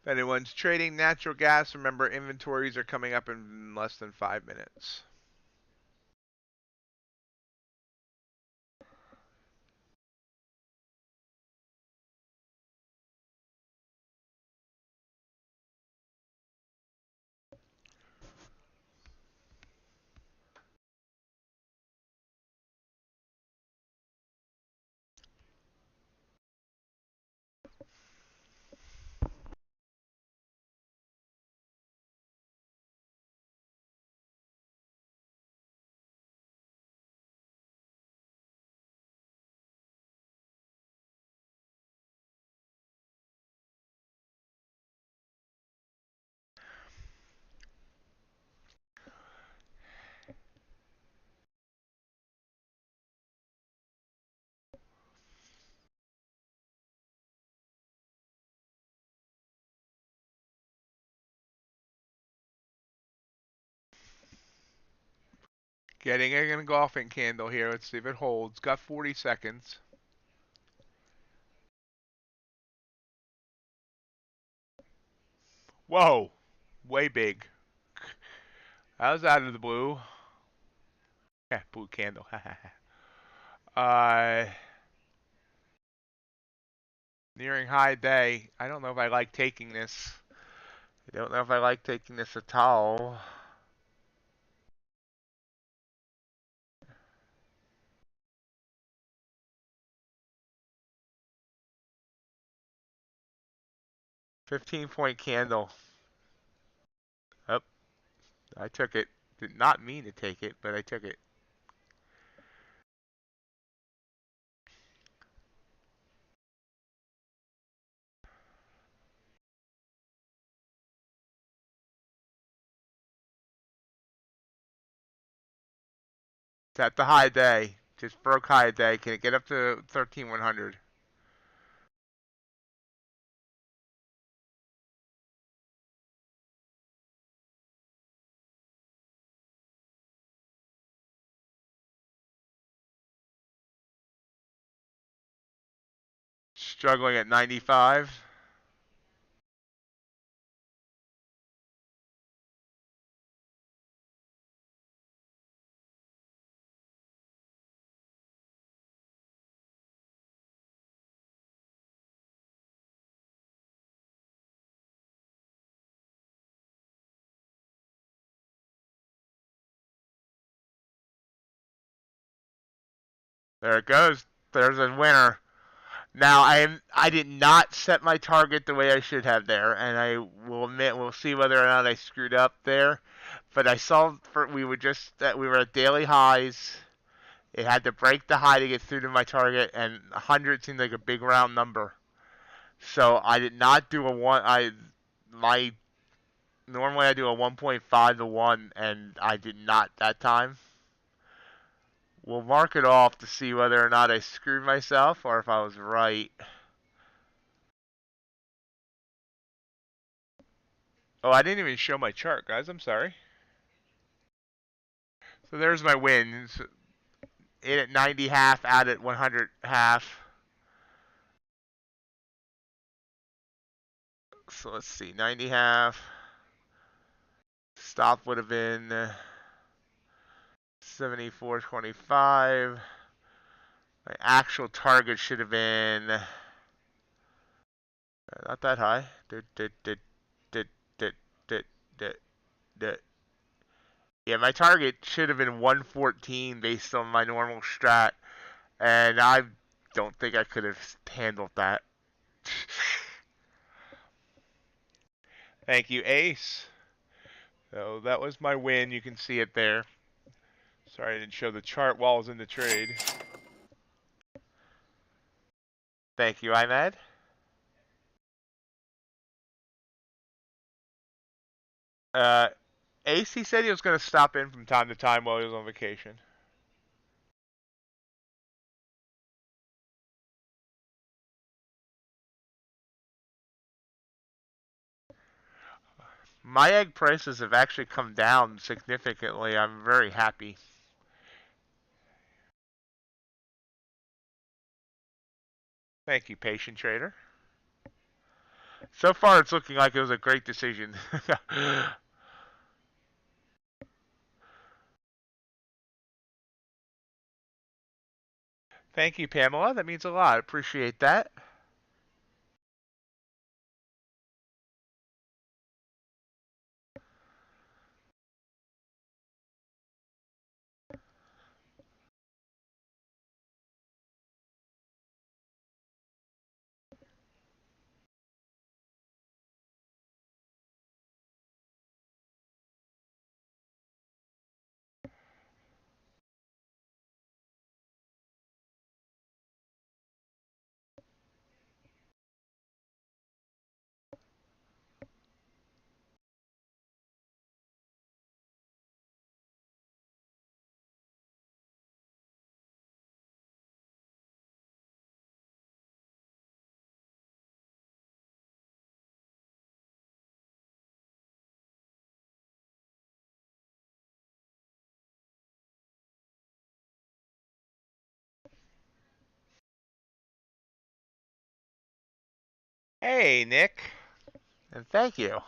If anyone's trading natural gas, remember inventories are coming up in less than 5 minutes. Getting an engulfing candle here. Let's see if it holds. Got 40 seconds. Whoa. Way big. That was out of the blue. Yeah, blue candle. uh, nearing high day. I don't know if I like taking this. I don't know if I like taking this at all. $15-point candle. Oh, I took it. Did not mean to take it, but I took it. It's at the high day. Just broke high day. Can it get up to 13,100? Struggling at 95. There it goes. There's a winner. Now I did not set my target the way I should have there, and I will admit we'll see whether or not I screwed up there. But I saw we were at daily highs. It had to break the high to get through to my target, and 100 seemed like a big round number. So I did not do a one. Normally I do a 1.5 to 1, and I did not that time. We'll mark it off to see whether or not I screwed myself or if I was right. Oh, I didn't even show my chart, guys. I'm sorry. So there's my wins. In at 90 half, out at 100 half. So let's see, 90 half. Stop would have been 74.25. My actual target should have been not that high. Yeah, my target should have been 114 based on my normal strat. And I don't think I could have handled that. Thank you, Ace. So that was my win. You can see it there. Sorry I didn't show the chart while I was in the trade. Thank you, Imad. Uh, Ace, he said he was going to stop in from time to time while he was on vacation. My egg prices have actually come down significantly. I'm very happy. Thank you, patient trader. So far, it's looking like it was a great decision. Thank you, Pamela. That means a lot. Appreciate that. Hey, Nick. And thank you.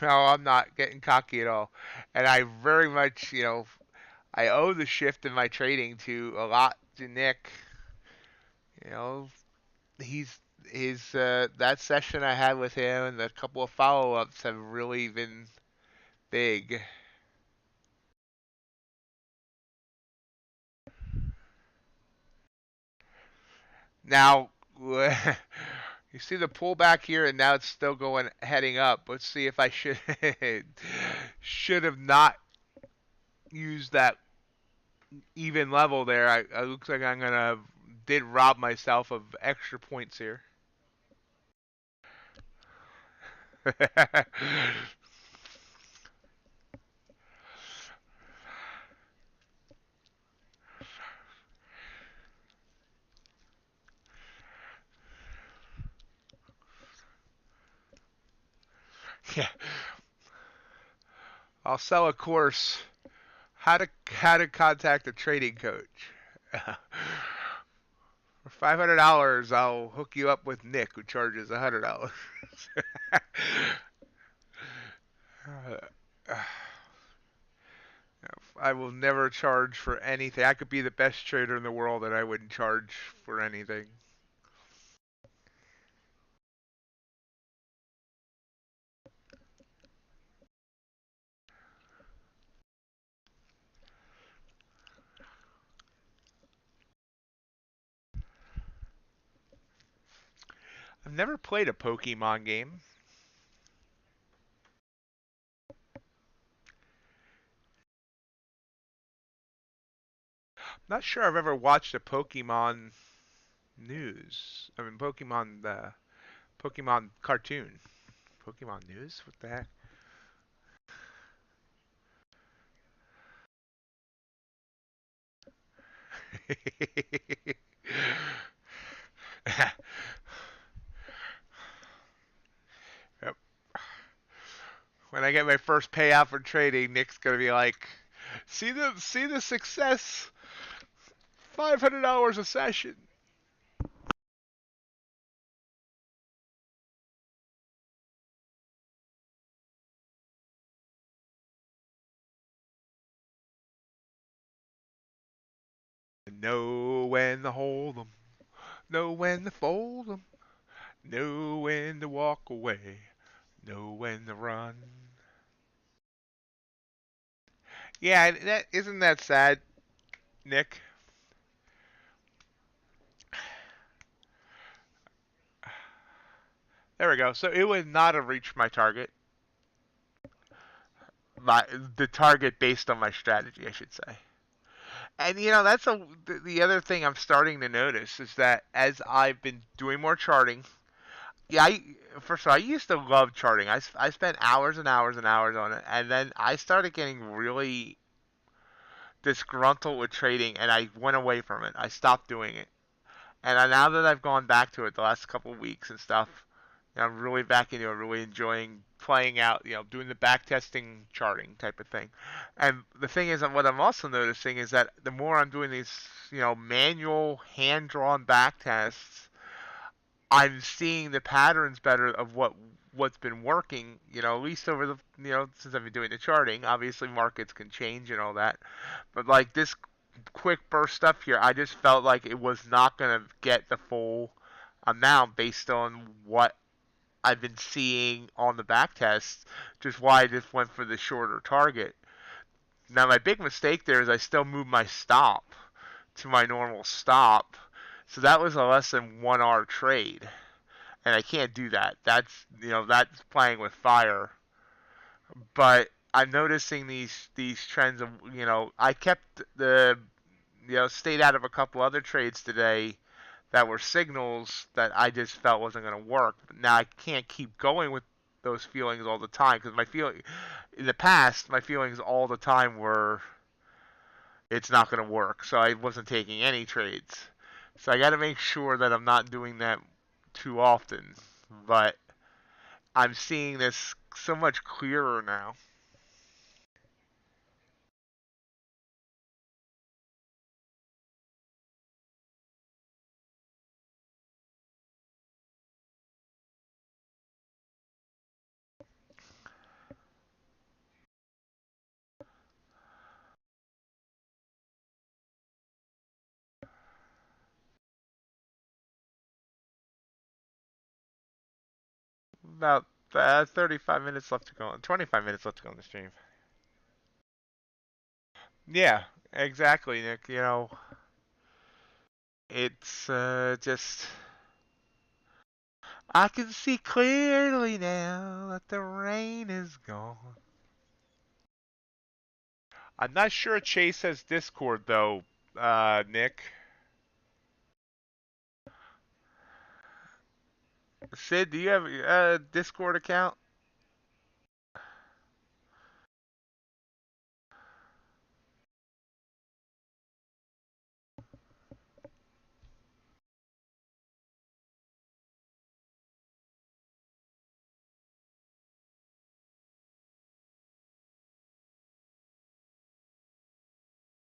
No, I'm not getting cocky at all. And I very much, I owe the shift in my trading to a lot to Nick. You know, he's his that session I had with him and the couple of follow-ups have really been big. Now, you see the pullback here, and now it's still going heading up. Let's see if I should have not used that even level there. It looks like I'm gonna did rob myself of extra points here. Yeah, I'll sell a course. How to contact a trading coach. For $500, I'll hook you up with Nick, who charges $100. I will never charge for anything. I could be the best trader in the world, and I wouldn't charge for anything. I've never played a Pokemon game. Not sure I've ever watched a Pokemon news. I mean, Pokemon cartoon. Pokemon news? What the heck? Yep. When I get my first payout for trading, Nick's gonna be like, "See the success? $500 a session." Know when to hold 'em, know when to fold 'em, know when to walk away, know when to run. Yeah, that isn't that sad, Nick? There we go. So it would not have reached my target. The target based on my strategy, I should say. And that's the other thing I'm starting to notice is that as I've been doing more charting, yeah, first of all, I used to love charting. I spent hours and hours and hours on it, and then I started getting really disgruntled with trading, and I went away from it. I stopped doing it. And now that I've gone back to it the last couple of weeks and stuff, I'm really back into it, really enjoying playing out, doing the back testing charting type of thing. And the thing is, what I'm also noticing is that the more I'm doing these, manual, hand drawn back tests, I'm seeing the patterns better of what's been working, at least over the, since I've been doing the charting. Obviously, markets can change and all that, but like this quick burst stuff here, I just felt like it was not going to get the full amount based on what I've been seeing on the back tests, which is why I just went for the shorter target. Now, my big mistake there is I still moved my stop to my normal stop, so that was a less than 1 hour trade, and I can't do that. That's playing with fire. But I'm noticing these trends of I kept the stayed out of a couple other trades today that were signals that I just felt wasn't going to work. Now I can't keep going with those feelings all the time because in the past my feelings all the time were it's not going to work. So I wasn't taking any trades. So I got to make sure that I'm not doing that too often. But I'm seeing this so much clearer now. About 35 minutes left to go on. 25 minutes left to go on the stream. Yeah, exactly, Nick. It's just I can see clearly now that the rain is gone. I'm not sure Chase has Discord though, Nick. Sid, do you have a Discord account?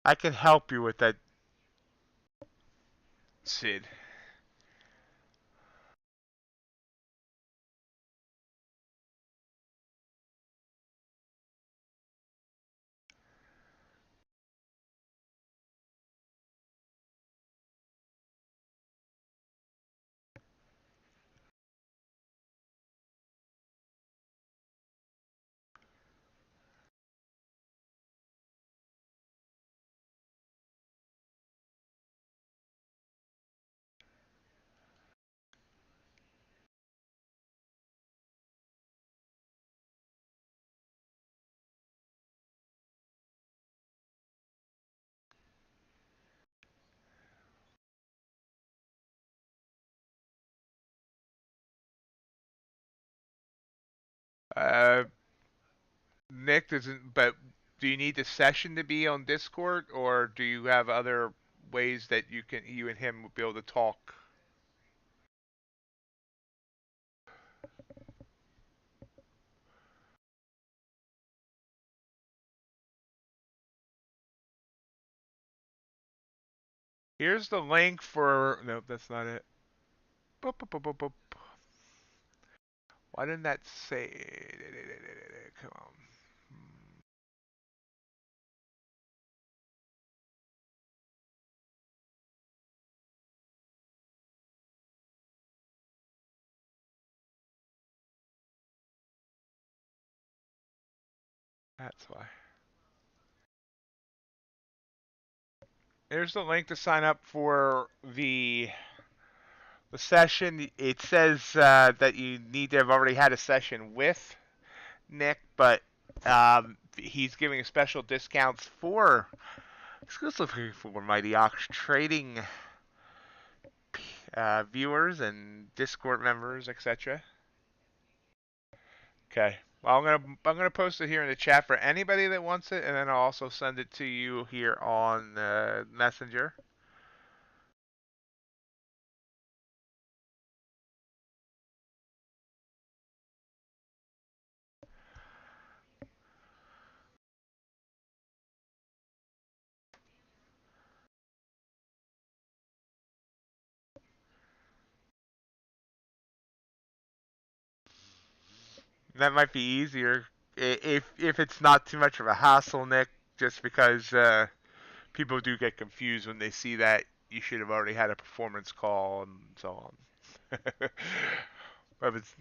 I can help you with that, Sid. Uh, Nick doesn't. But do you need the session to be on Discord, or do you have other ways that you and him will be able to talk? Here's the link for. Nope, that's not it. Boop, boop, boop, boop, boop. Why didn't that say? Come on. That's why. Here's the link to sign up for the session. It says that you need to have already had a session with Nick, but he's giving special discounts for exclusively for MightyOxTrading viewers and Discord members, etc. Okay. Well, I'm gonna post it here in the chat for anybody that wants it, and then I'll also send it to you here on Messenger. That might be easier if it's not too much of a hassle, Nick. Just because people do get confused when they see that you should have already had a performance call and so on. But it's,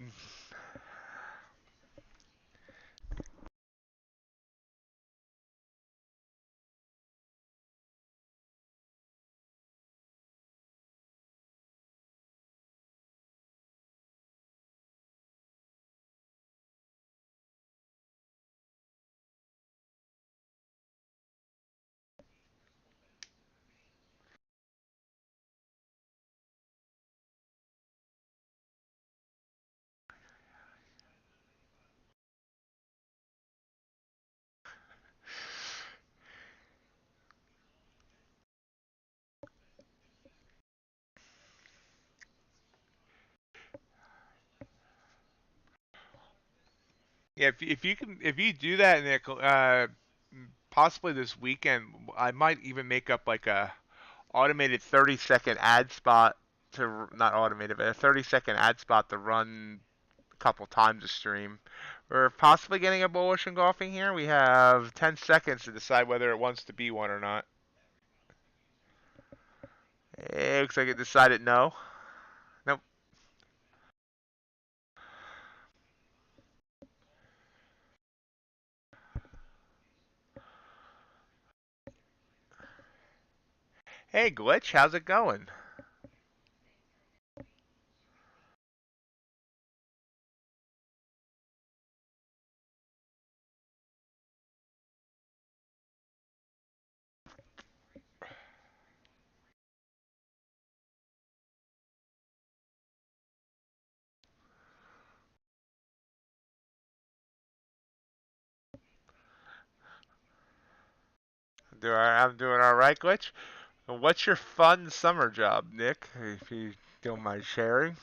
yeah, if you do that, Nick, possibly this weekend, I might even make up like a automated 30-second ad spot to not automated, but a 30-second ad spot to run a couple times a stream. We're possibly getting a bullish engulfing here. We have 10 seconds to decide whether it wants to be one or not. It looks like it decided no. Nope. Hey, Glitch, how's it going? I'm doing all right, Glitch. What's your fun summer job, Nick? If you don't mind sharing.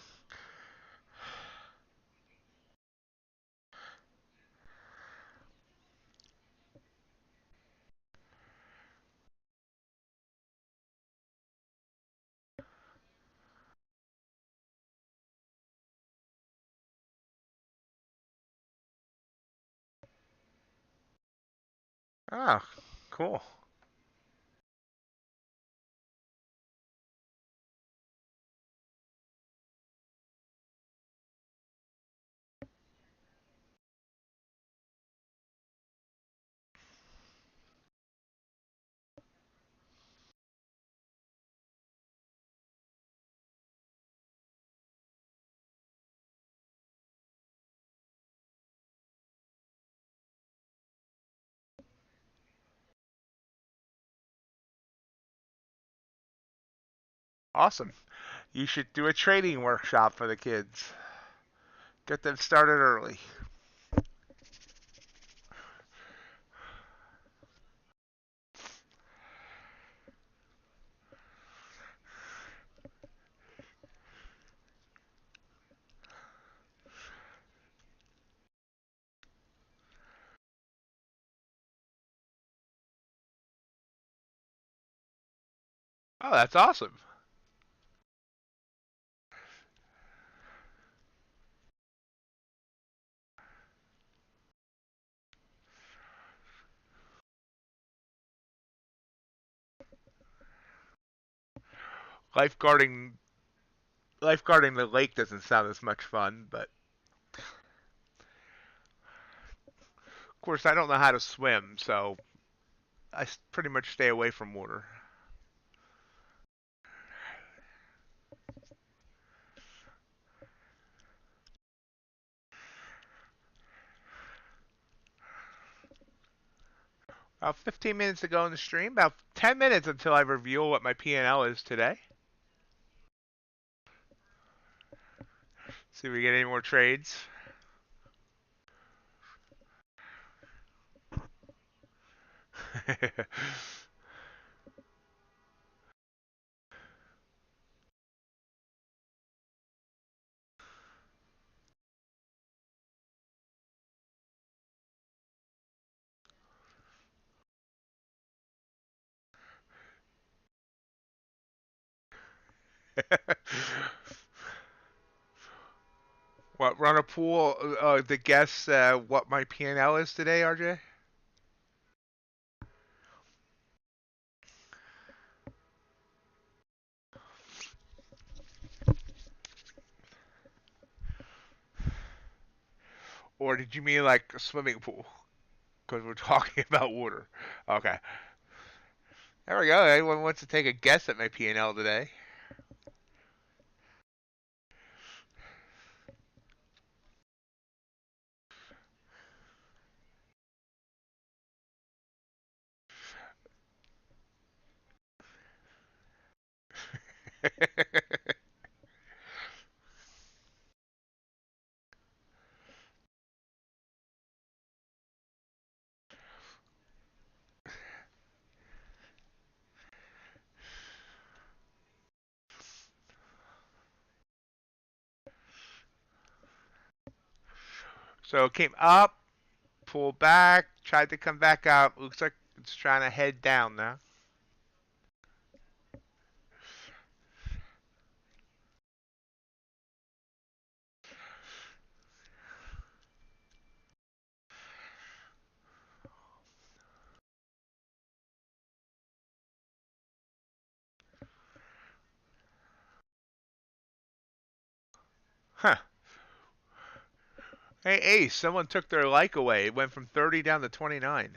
Ah, cool. Awesome. You should do a trading workshop for the kids. Get them started early. Oh, that's awesome. Lifeguarding lifeguarding the lake doesn't sound as much fun, but Of course, I don't know how to swim, so I pretty much stay away from water. About 15 minutes to go in the stream. About 10 minutes until I reveal what my P&L is today. See if we get any more trades. What, run a pool to guess what my P&L is today, RJ? Or did you mean like a swimming pool? Because we're talking about water. Okay. There we go. Anyone wants to take a guess at my P&L today? So it came up, pulled back, tried to come back up. Looks like it's trying to head down now. Huh. Hey, Ace, someone took their like away. It went from 30 down to 29.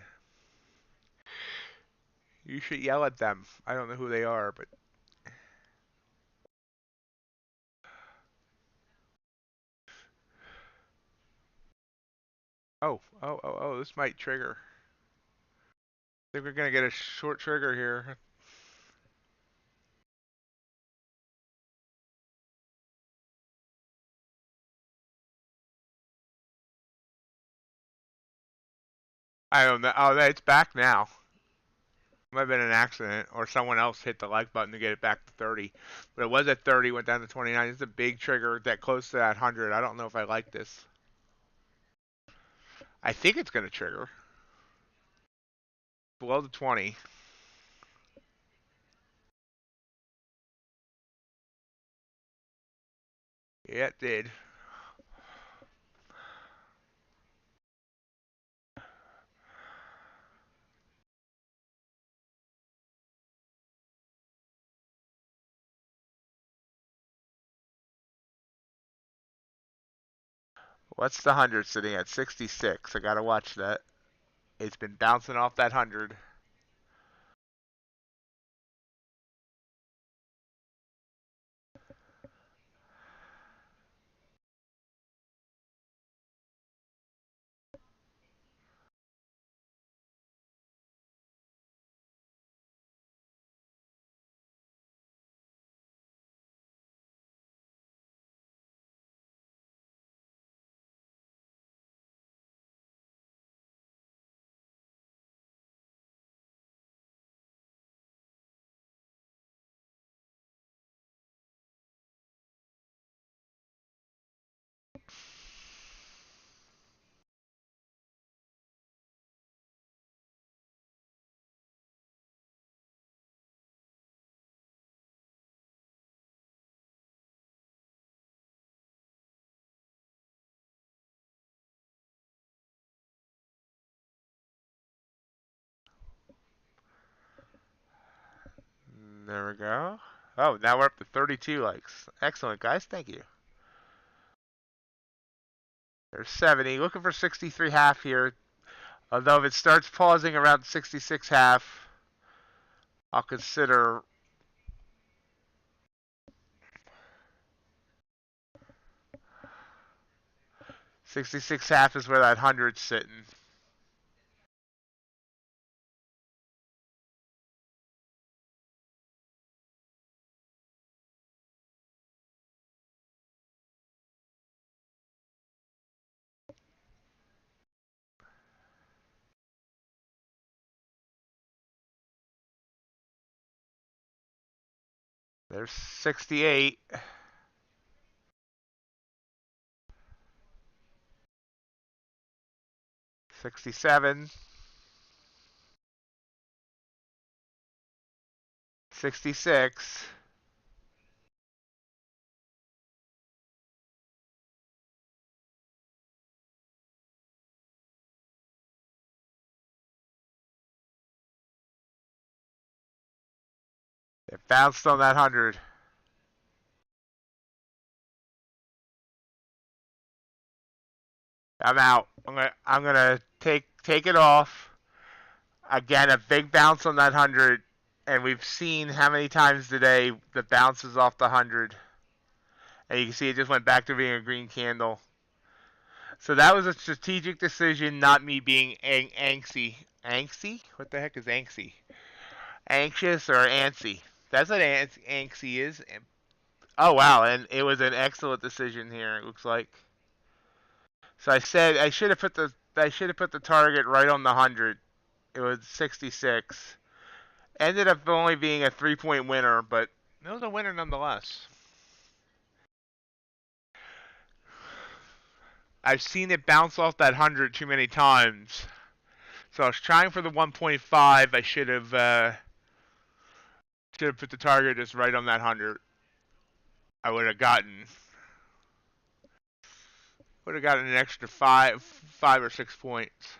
You should yell at them. I don't know who they are, but... Oh, this might trigger. I think we're going to get a short trigger here. I don't know. Oh, it's back now. Might have been an accident, or someone else hit the like button to get it back to 30. But it was at 30, went down to 29. It's a big trigger that close to that 100. I don't know if I like this. I think it's going to trigger. Below the 20. Yeah, it did. What's the 100 sitting at? 66. I got to watch that. It's been bouncing off that 100. There we go. Oh, now we're up to 32 likes. Excellent, guys. Thank you. There's 70. Looking for 63 half here. Although if it starts pausing around 66.5, I'll consider 66.5 is where that 100's sitting. There's 68. 67. 66. It bounced on that 100. I'm out. I'm gonna take it off. Again, a big bounce on that 100, and we've seen how many times today the bounces off the 100, and you can see it just went back to being a green candle. So that was a strategic decision, not me being angsty. Angsty? What the heck is angsty? Anxious or antsy? That's what angsty is. Oh wow, and it was an excellent decision here. It looks like. So I said I should have put the target right on the 100. It was 66. Ended up only being a 3-point winner, but it was a winner nonetheless. I've seen it bounce off that 100 too many times. So I was trying for the 1.5. I should have put the target just right on that 100. I would have gotten an extra five or 6 points.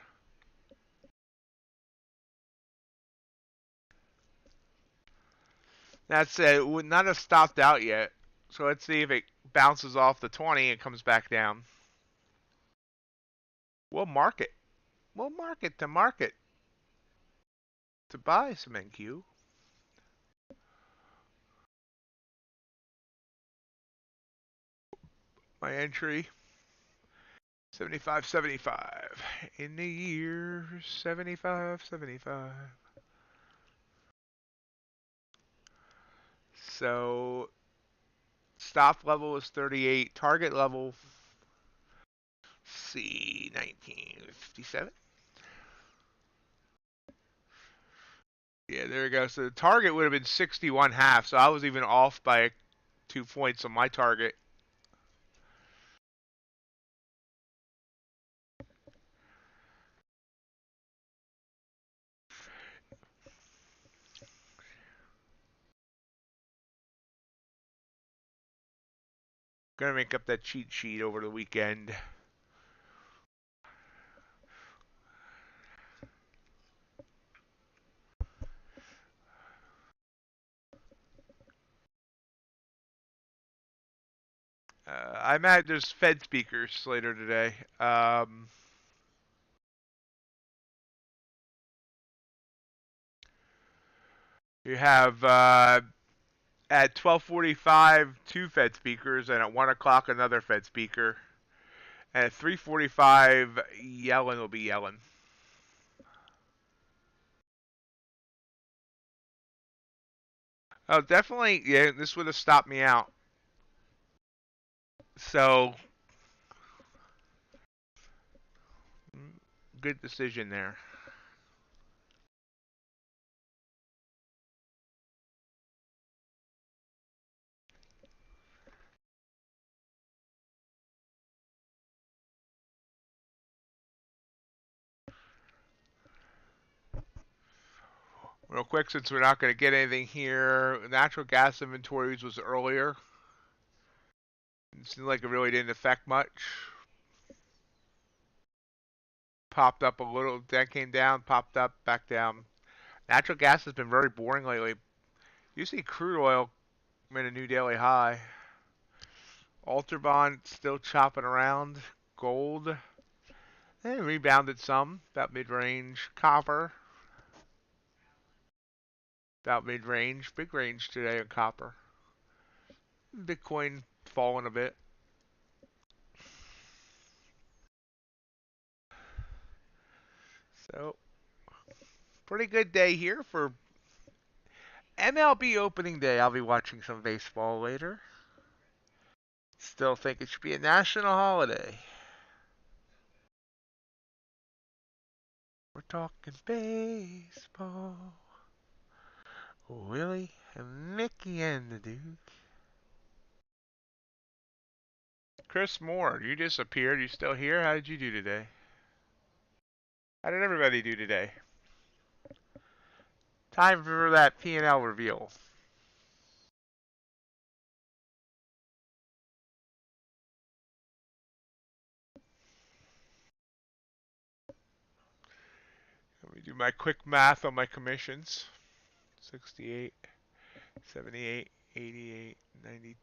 That said, it would not have stopped out yet. So let's see if it bounces off the 20 and comes back down. We'll mark it. We'll mark it to buy some NQ. My entry 75.75 in the year 75.75. So stop level is 38. Target level, see, 1957. Yeah, there we go. So the target would have been 61.5. So I was even off by 2 points on my target. Gonna make up that cheat sheet over the weekend. I'm at there's Fed speakers later today. You have at 12:45 two Fed speakers, and at 1 o'clock another Fed speaker, and at 3:45 Yellen will be yelling. Oh, definitely. Yeah, this would have stopped me out. So, good decision there. Real quick, since we're not going to get anything here, natural gas inventories was earlier. It seemed like it really didn't affect much. Popped up a little, then came down, popped up, back down. Natural gas has been very boring lately. You see crude oil made a new daily high. Ultra bond still chopping around. Gold And rebounded some, about mid-range. Copper, about mid-range. Big range today on copper. Bitcoin falling a bit. So, pretty good day here for MLB opening day. I'll be watching some baseball later. Still think it should be a national holiday. We're talking baseball. Willie and Mickey and the Duke. Chris Moore, you disappeared. You still here? How did you do today? How did everybody do today? Time for that P&L reveal. Let me do my quick math on my commissions. 68, 78, 88, 92.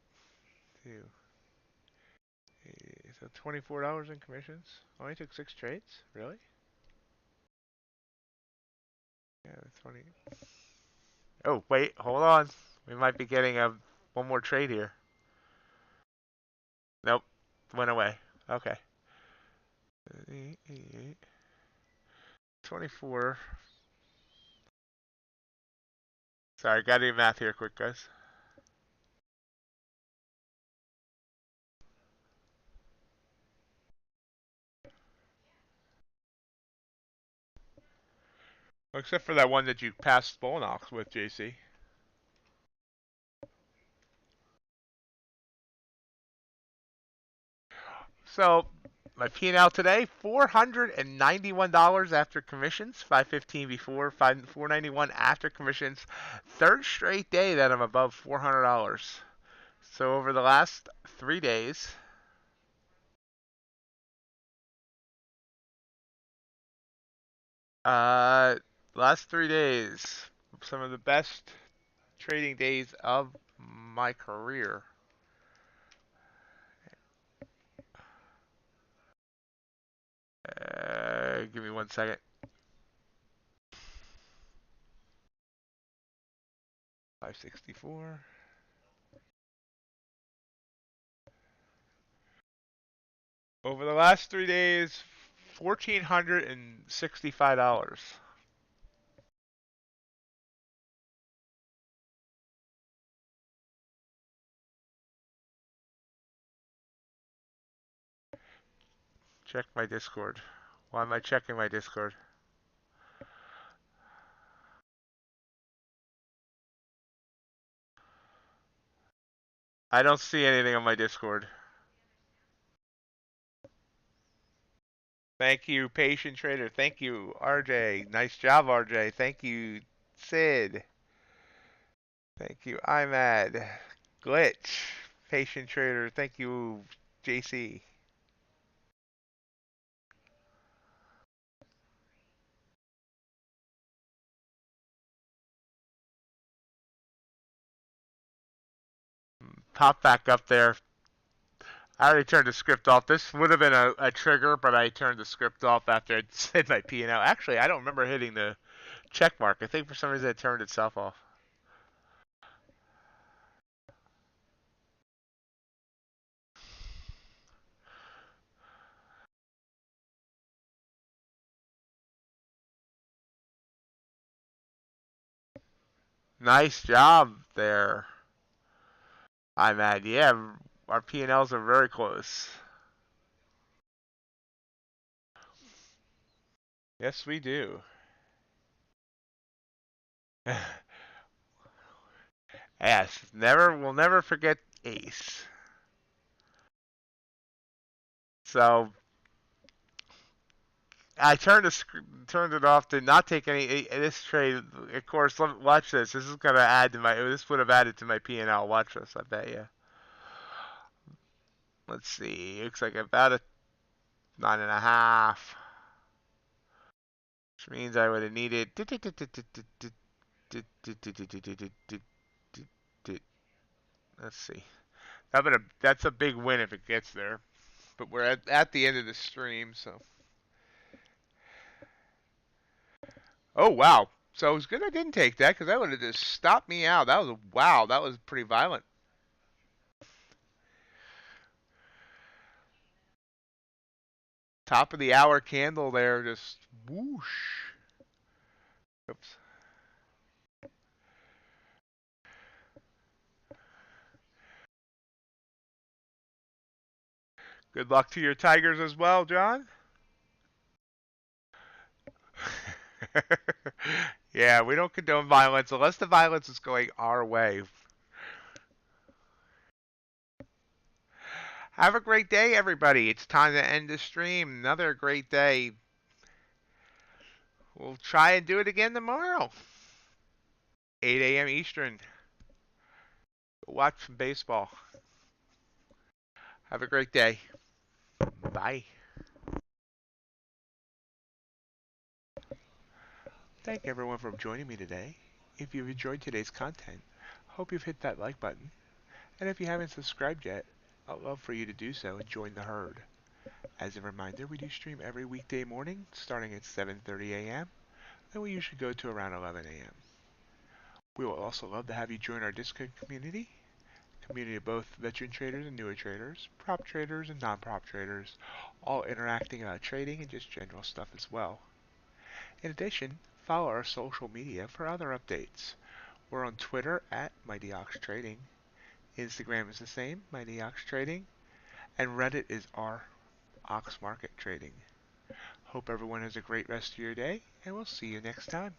So $24 in commissions. Only took 6 trades? Really? Yeah, 20. Oh, wait, hold on. We might be getting one more trade here. Nope, went away. Okay. 88, 24. Sorry, gotta do math here quick, guys. Except for that one that you passed Spolnox with, JC. So, my P&L today, $491 after commissions, 515 before, 491 after commissions. Third straight day that I'm above $400. So over the last 3 days, last 3 days, some of the best trading days of my career. Give me 1 second. $564. Over the last 3 days, $1,465. Check my Discord. Why am I checking my Discord? I don't see anything on my Discord. Thank you, Patient Trader. Thank you, RJ. Nice job, RJ. Thank you, Sid. Thank you, IMAD. Glitch. Patient Trader. Thank you, JC. Pop back up there. I already turned the script off. This would have been a trigger, but I turned the script off after I said my P&L. Actually, I don't remember hitting the check mark. I think for some reason it turned itself off. Nice job there. I'm at, yeah, our P&Ls are very close. Yes, we do. Yes, we'll never forget Ace. So I turned it off to not take any this trade. Of course, watch this. This is gonna add to my. This would have added to my P&L. Watch this. I bet you. Let's see. Looks like about a 9.5, which means I would have needed. Let's see. That's a big win if it gets there. But we're at the end of the stream, so Oh, wow. So it was good I didn't take that because that would have just stopped me out. That was, wow, that was pretty violent. Top of the hour candle there, just whoosh. Oops. Good luck to your Tigers as well, John. Yeah, we don't condone violence unless the violence is going our way. Have a great day, everybody. It's time to end the stream. Another great day. We'll try and do it again tomorrow, 8 a.m. Eastern. Watch some baseball. Have a great day. Bye. Thank everyone for joining me today. If you've enjoyed today's content, hope you've hit that like button. And if you haven't subscribed yet, I'd love for you to do so and join the herd. As a reminder, we do stream every weekday morning starting at 7:30 a.m. and we usually go to around 11 a.m. We will also love to have you join our Discord community of both veteran traders and newer traders, prop traders and non-prop traders, all interacting about trading and just general stuff as well. In addition, follow our social media for other updates. We're on Twitter at MightyOxTrading, Instagram is the same, MightyOxTrading, and Reddit is r Ox Market Trading. Hope everyone has a great rest of your day, and we'll see you next time.